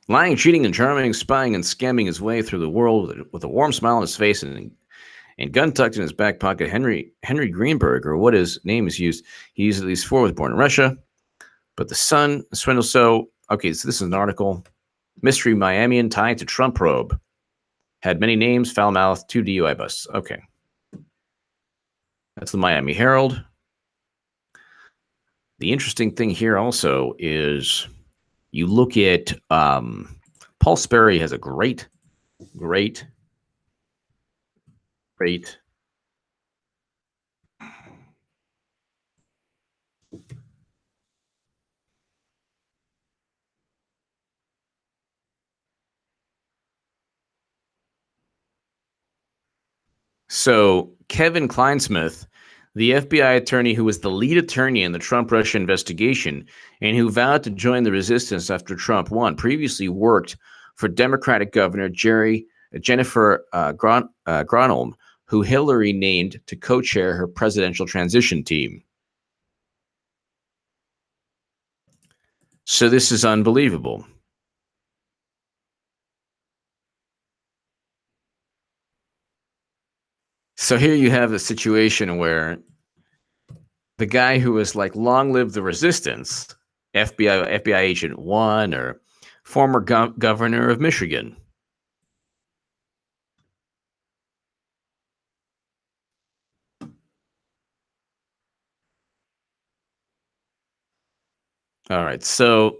Lying, cheating, and charming, spying, and scamming his way through the world with a warm smile on his face and gun tucked in his back pocket. Henry Greenberg, or what his name is used. He used at least 4, was born in Russia. But the Sun, swindle. So, okay, so this is an article. Mystery Miamian tied to Trump probe. Had many names, foul mouth, 2 DUI busts. Okay. That's the Miami Herald. The interesting thing here also is you look at Paul Sperry has a great. So Kevin Kleinsmith, The FBI attorney who was the lead attorney in the Trump-Russia investigation and who vowed to join the resistance after Trump won previously worked for Democratic Governor Jennifer Granholm, who Hillary named to co-chair her presidential transition team. So this is unbelievable. So here you have a situation where the guy who was like, long live the resistance, FBI agent 1 or former governor of Michigan. All right, so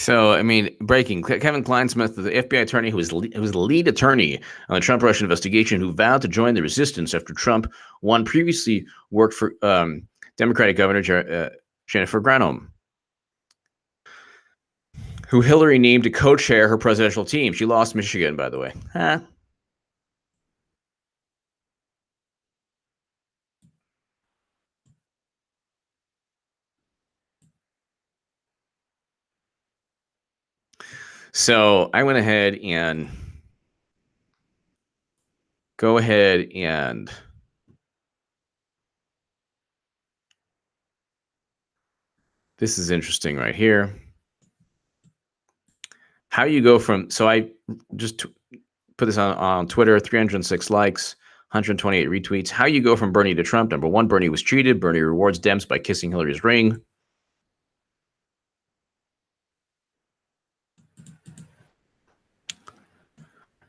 I mean, breaking. Kevin Kleinsmith, the FBI attorney who was the lead attorney on the Trump-Russia investigation, who vowed to join the resistance after Trump won, previously worked for Democratic Governor Jennifer Granholm, who Hillary named to co-chair her presidential team. She lost Michigan, by the way. Huh? So I went ahead and this is interesting right here. How you go from, so I just put this on Twitter, 306 likes, 128 retweets. How you go from Bernie to Trump. Number 1, Bernie was cheated. Bernie rewards Dems by kissing Hillary's ring.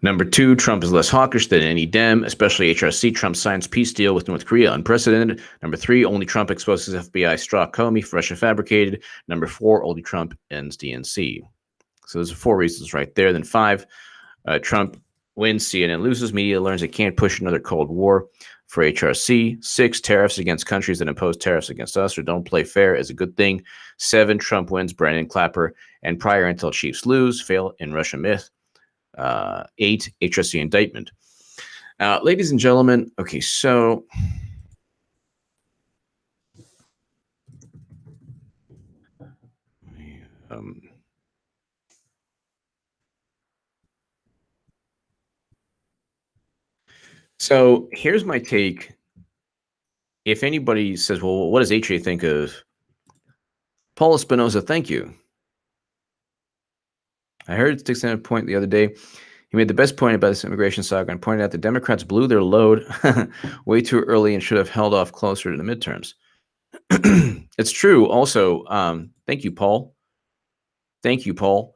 Number 2, Trump is less hawkish than any Dem, especially HRC. Trump signs peace deal with North Korea, unprecedented. Number 3, only Trump exposes FBI Strzok Comey for Russia fabricated. Number 4, only Trump ends DNC. So those are 4 reasons right there. Then 5, Trump wins, CNN loses, media learns it can't push another Cold War for HRC. 6, tariffs against countries that impose tariffs against us or don't play fair is a good thing. 7, Trump wins, Brandon Clapper and prior intel chiefs lose, fail in Russia myth. 8, HRC indictment. Ladies and gentlemen, okay, so so here's my take. If anybody says, well, what does HA think of Paul Espinosa? Thank you. I heard Stick's point the other day. He made the best point about this immigration saga and pointed out the Democrats blew their load way too early and should have held off closer to the midterms. It's true. Also, thank you, Paul. Thank you, Paul.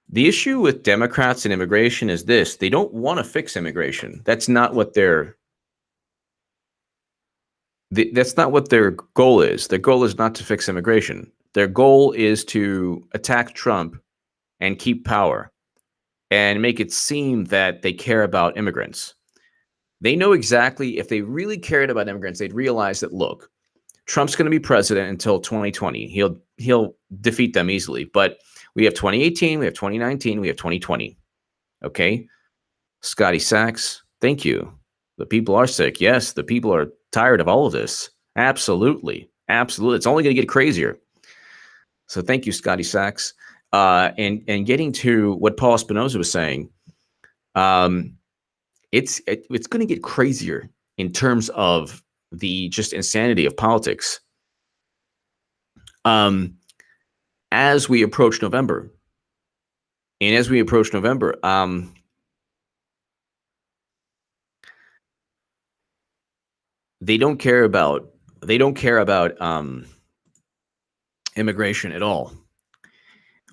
The issue with Democrats and immigration is this. They don't want to fix immigration. That's not what their goal is. Their goal is not to fix immigration. Their goal is to attack Trump and keep power and make it seem that they care about immigrants. They know exactly, if they really cared about immigrants, they'd realize that, look, Trump's going to be president until 2020. He'll defeat them easily. But we have 2018, we have 2019, we have 2020. Okay? Scotty Sachs, thank you. The people are sick. Yes, the people are tired of all of this. Absolutely. Absolutely. It's only going to get crazier. So thank you, Scotty Sachs. And getting to what Paul Espinosa was saying, it's going to get crazier in terms of the just insanity of politics. As we approach November, they don't care about immigration at all.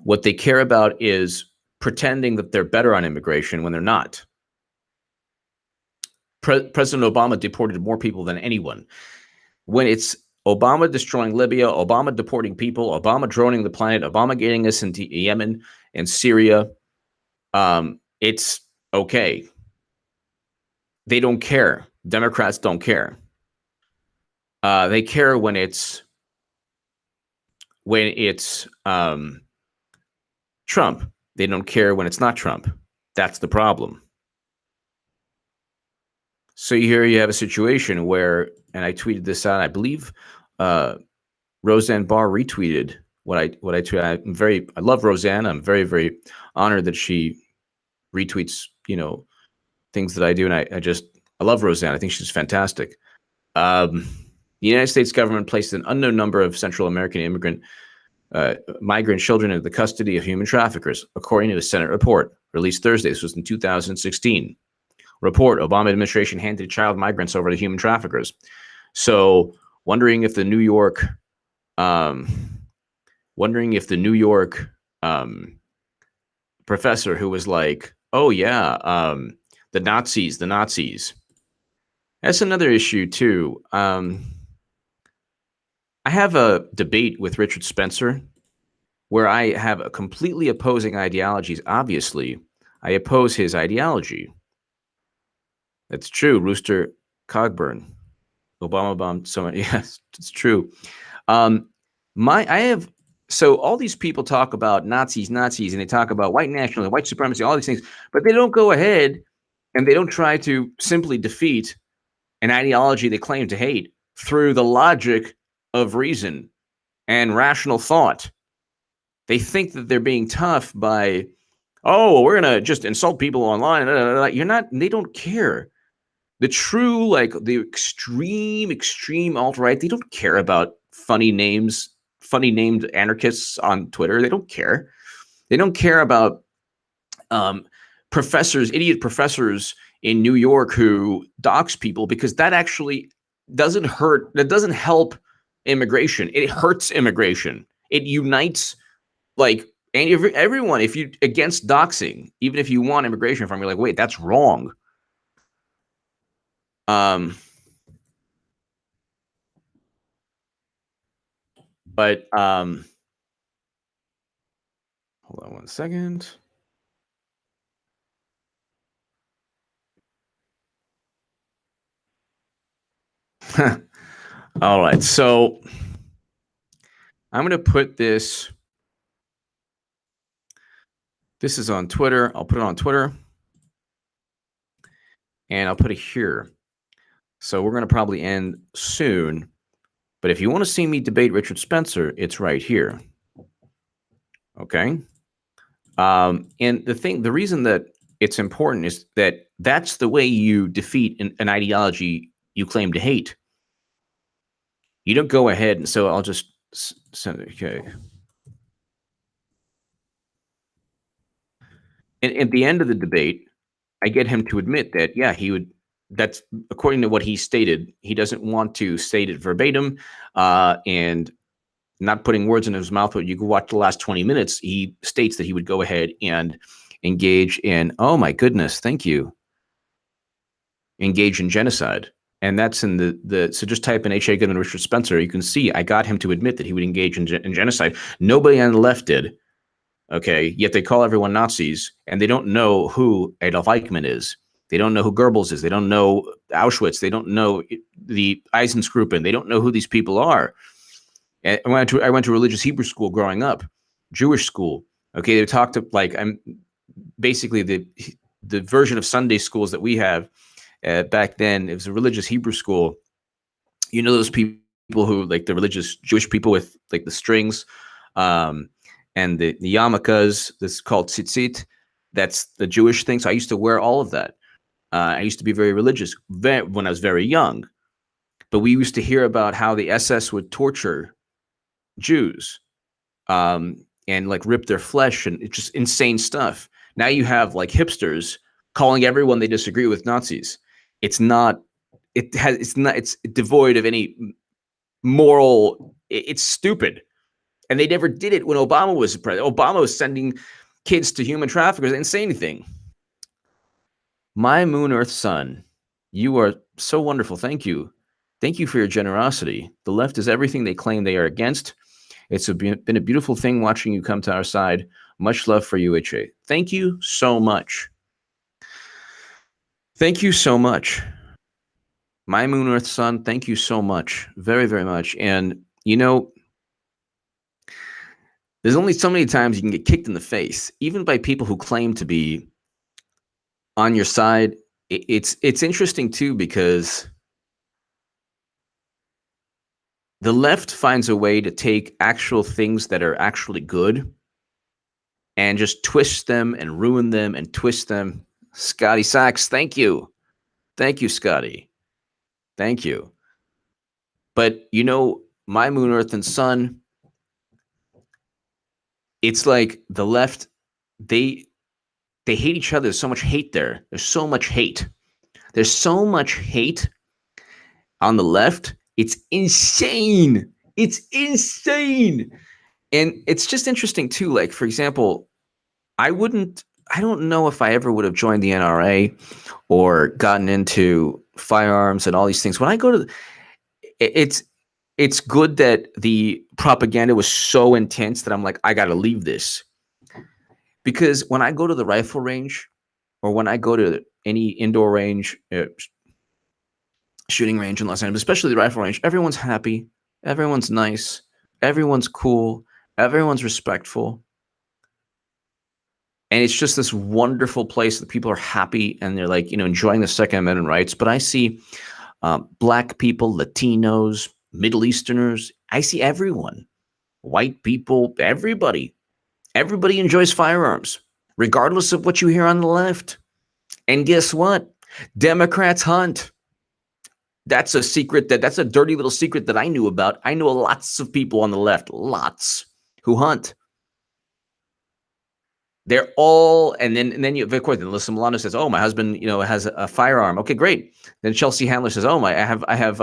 What they care about is pretending that they're better on immigration when they're not. President Obama deported more people than anyone. When it's Obama destroying Libya, Obama deporting people, Obama droning the planet, Obama getting us into Yemen and Syria, it's okay. They don't care. Democrats don't care. They care when it's Trump. They don't care when it's not Trump. That's the problem. So here you have a situation where, and I tweeted this out, I believe Roseanne Barr retweeted what I tweeted. I love Roseanne. I'm very, very honored that she retweets, things that I do. And I love Roseanne. I think she's fantastic. The United States government placed an unknown number of Central American migrant children into the custody of human traffickers, according to a Senate report released Thursday. This was in 2016. Report: Obama administration handed child migrants over to human traffickers. So, wondering if the New York professor who was like, "Oh yeah, the Nazis." That's another issue too. I have a debate with Richard Spencer where I have a completely opposing ideologies. Obviously, I oppose his ideology. That's true. Rooster Cogburn. Obama bombed so many. Yes, it's true. So all these people talk about Nazis, and they talk about white nationalism, white supremacy, all these things, but they don't go ahead and they don't try to simply defeat an ideology they claim to hate through the logic of reason and rational thought. They think that they're being tough by, oh, we're going to just insult people online. You're not, they don't care. The true, like the extreme alt-right, they don't care about funny named anarchists on Twitter. They don't care. They don't care about idiot professors in New York who dox people, because that actually doesn't hurt. That doesn't help immigration. It hurts immigration. It unites everyone. If you against doxing, even if you want immigration reform, you're like, wait, that's wrong. But hold on one second. All right, so I'm going to put this. This is on Twitter. I'll put it on Twitter, and I'll put it here. So we're going to probably end soon. But if you want to see me debate Richard Spencer, it's right here. Okay. And the reason that it's important is that that's the way you defeat an ideology you claim to hate. You don't go ahead, and so I'll just send it. Okay. And at the end of the debate, I get him to admit that, yeah, he would. That's according to what he stated. He doesn't want to state it verbatim, and not putting words in his mouth. But you can watch the last 20 minutes. He states that he would go ahead and engage in. Oh my goodness, thank you. Engage in genocide, and that's in the. So just type in H.A. Goodman Richard Spencer. You can see I got him to admit that he would engage in genocide. Nobody on the left did. Okay, yet they call everyone Nazis, and they don't know who Adolf Eichmann is. They don't know who Goebbels is. They don't know Auschwitz. They don't know the Einsatzgruppen. They don't know who these people are. And I went to religious Hebrew school growing up, Jewish school. Okay, they talked to I'm basically the version of Sunday schools that we have back then. It was a religious Hebrew school. You know those people who like the religious Jewish people with like the strings, and the yarmulkes. This is called tzitzit. That's the Jewish thing. So I used to wear all of that. I used to be very religious when I was very young, but we used to hear about how the SS would torture Jews and like rip their flesh, and it's just insane stuff. Now you have like hipsters calling everyone they disagree with Nazis. It's devoid of any moral. It's stupid, and they never did it when Obama was president. Obama was sending kids to human traffickers. They didn't say anything. My moon, earth, sun, you are so wonderful. Thank you. Thank you for your generosity. The left is everything they claim they are against. It's been a beautiful thing watching you come to our side. Much love for you, H.A. Thank you so much. Thank you so much. My Moon Earth Sun, thank you so much. Very, very much. And, you know, there's only so many times you can get kicked in the face, even by people who claim to be on your side. It's interesting, too, because the left finds a way to take actual things that are actually good and just twist them and ruin them and twist them. Scotty Sachs, thank you. Thank you, Scotty. Thank you. But, you know, My Moon, Earth, and Sun, it's like the left, they hate each other. There's so much hate there. There's so much hate. There's so much hate on the left. It's insane. It's insane. And it's just interesting, too. Like, for example, I don't know if I ever would have joined the NRA or gotten into firearms and all these things. When I go to it's good that the propaganda was so intense that I'm like, I got to leave this. Because when I go to the rifle range or when I go to any indoor range, shooting range in Los Angeles, especially the rifle range, everyone's happy, everyone's nice, everyone's cool, everyone's respectful. And it's just this wonderful place that people are happy and they're like, you know, enjoying the Second Amendment rights. But I see Black people, Latinos, Middle Easterners. I see everyone, white people, everybody. Everybody enjoys firearms, regardless of what you hear on the left. And guess what? Democrats hunt. That's a secret that's a dirty little secret that I knew about. I know lots of people on the left, lots, who hunt. They're all, and then you, of course, then Alyssa Milano says, "Oh, my husband, you know, has a firearm." Okay, great. Then Chelsea Handler says, "Oh, I have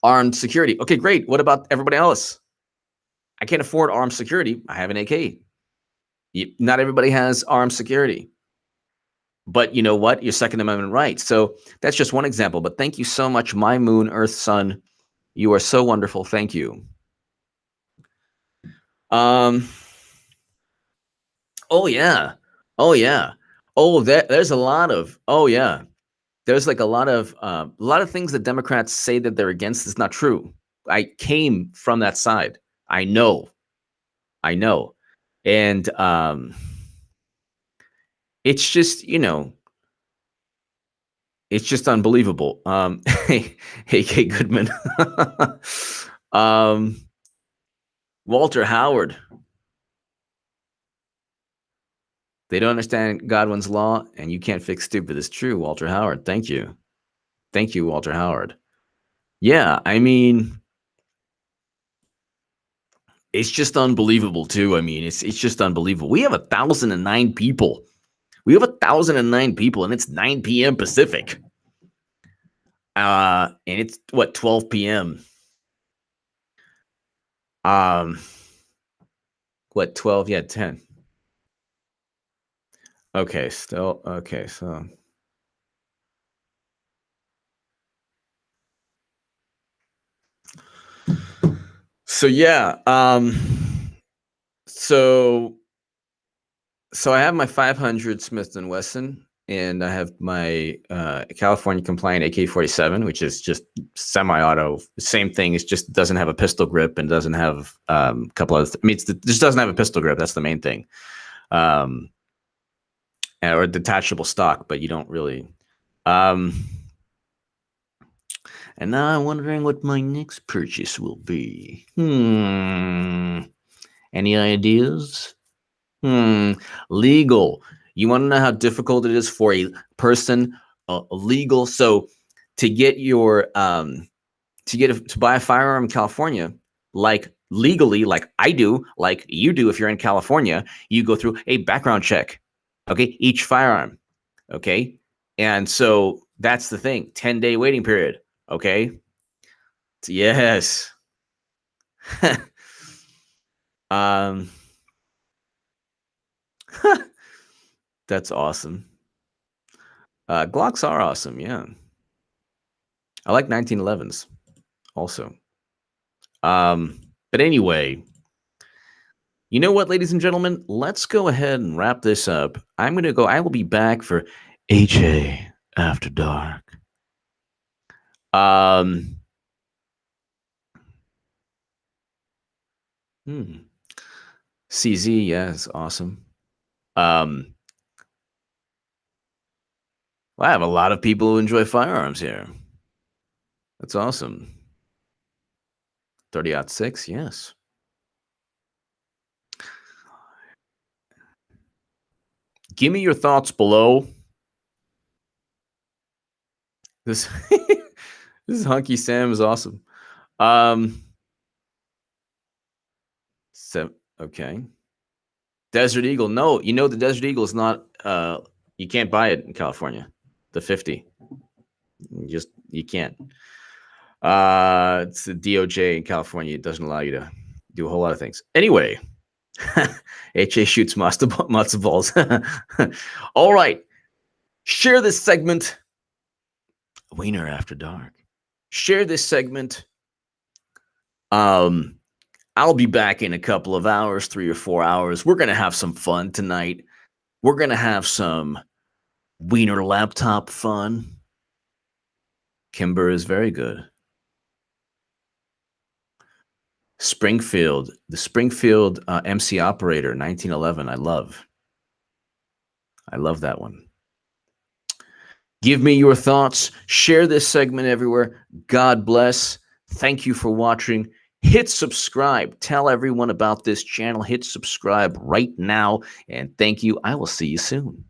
armed security." Okay, great. What about everybody else? I can't afford armed security. I have an AK. Not everybody has armed security. But you know what? Your Second Amendment rights. So that's just one example. But thank you so much, My Moon, Earth, Sun. You are so wonderful. Thank you. Oh yeah. Oh yeah. Oh, there's a lot of. Oh yeah. There's like a lot of things that Democrats say that they're against. It's not true. I came from that side. I know. And it's just, you know, it's just unbelievable. Hey, Goodman. Walter Howard. They don't understand Godwin's law, and you can't fix stupid. It's true, Walter Howard. Thank you. Thank you, Walter Howard. Yeah, I mean, it's just unbelievable, too. I mean, it's just unbelievable. We have 1,009 people. We have 1,009 people, and it's 9 p.m. Pacific. And it's, what, 12 p.m.? What, 12? Yeah, 10. Okay, still, okay, so. So, yeah, so I have my 500 Smith & Wesson, and I have my California compliant AK-47, which is just semi-auto. Same thing. It just doesn't have a pistol grip and doesn't have a couple other. I mean, it just doesn't have a pistol grip. That's the main thing. Or detachable stock, but you don't really. And now I'm wondering what my next purchase will be. Any ideas? Legal. You want to know how difficult it is for a person, legal. So to get your to buy a firearm in California, like legally, like I do, like you do if you're in California, you go through a background check. Okay, each firearm. Okay, and so that's the thing. 10-day waiting period. Okay. Yes. That's awesome. Glocks are awesome, yeah. I like 1911s also. But anyway, you know what, ladies and gentlemen? Let's go ahead and wrap this up. I will be back for AJ After Dark. CZ, yes, awesome. Well, I have a lot of people who enjoy firearms here. That's awesome. 30-06, yes. Give me your thoughts below. This this Hunky Sam is awesome. Okay. Desert Eagle. No, you know the Desert Eagle is not you can't buy it in California. The 50. You can't. It's the DOJ in California. It doesn't allow you to do a whole lot of things. Anyway, HA shoots matzo balls. All right. Share this segment. Wiener After Dark. Share this segment. I'll be back in a couple of hours, 3 or 4 hours. We're going to have some fun tonight. We're going to have some Wiener laptop fun. Kimber is very good. Springfield, the Springfield MC Operator, 1911. I love that one. Give me your thoughts. Share this segment everywhere. God bless. Thank you for watching. Hit subscribe. Tell everyone about this channel. Hit subscribe right now. And thank you. I will see you soon.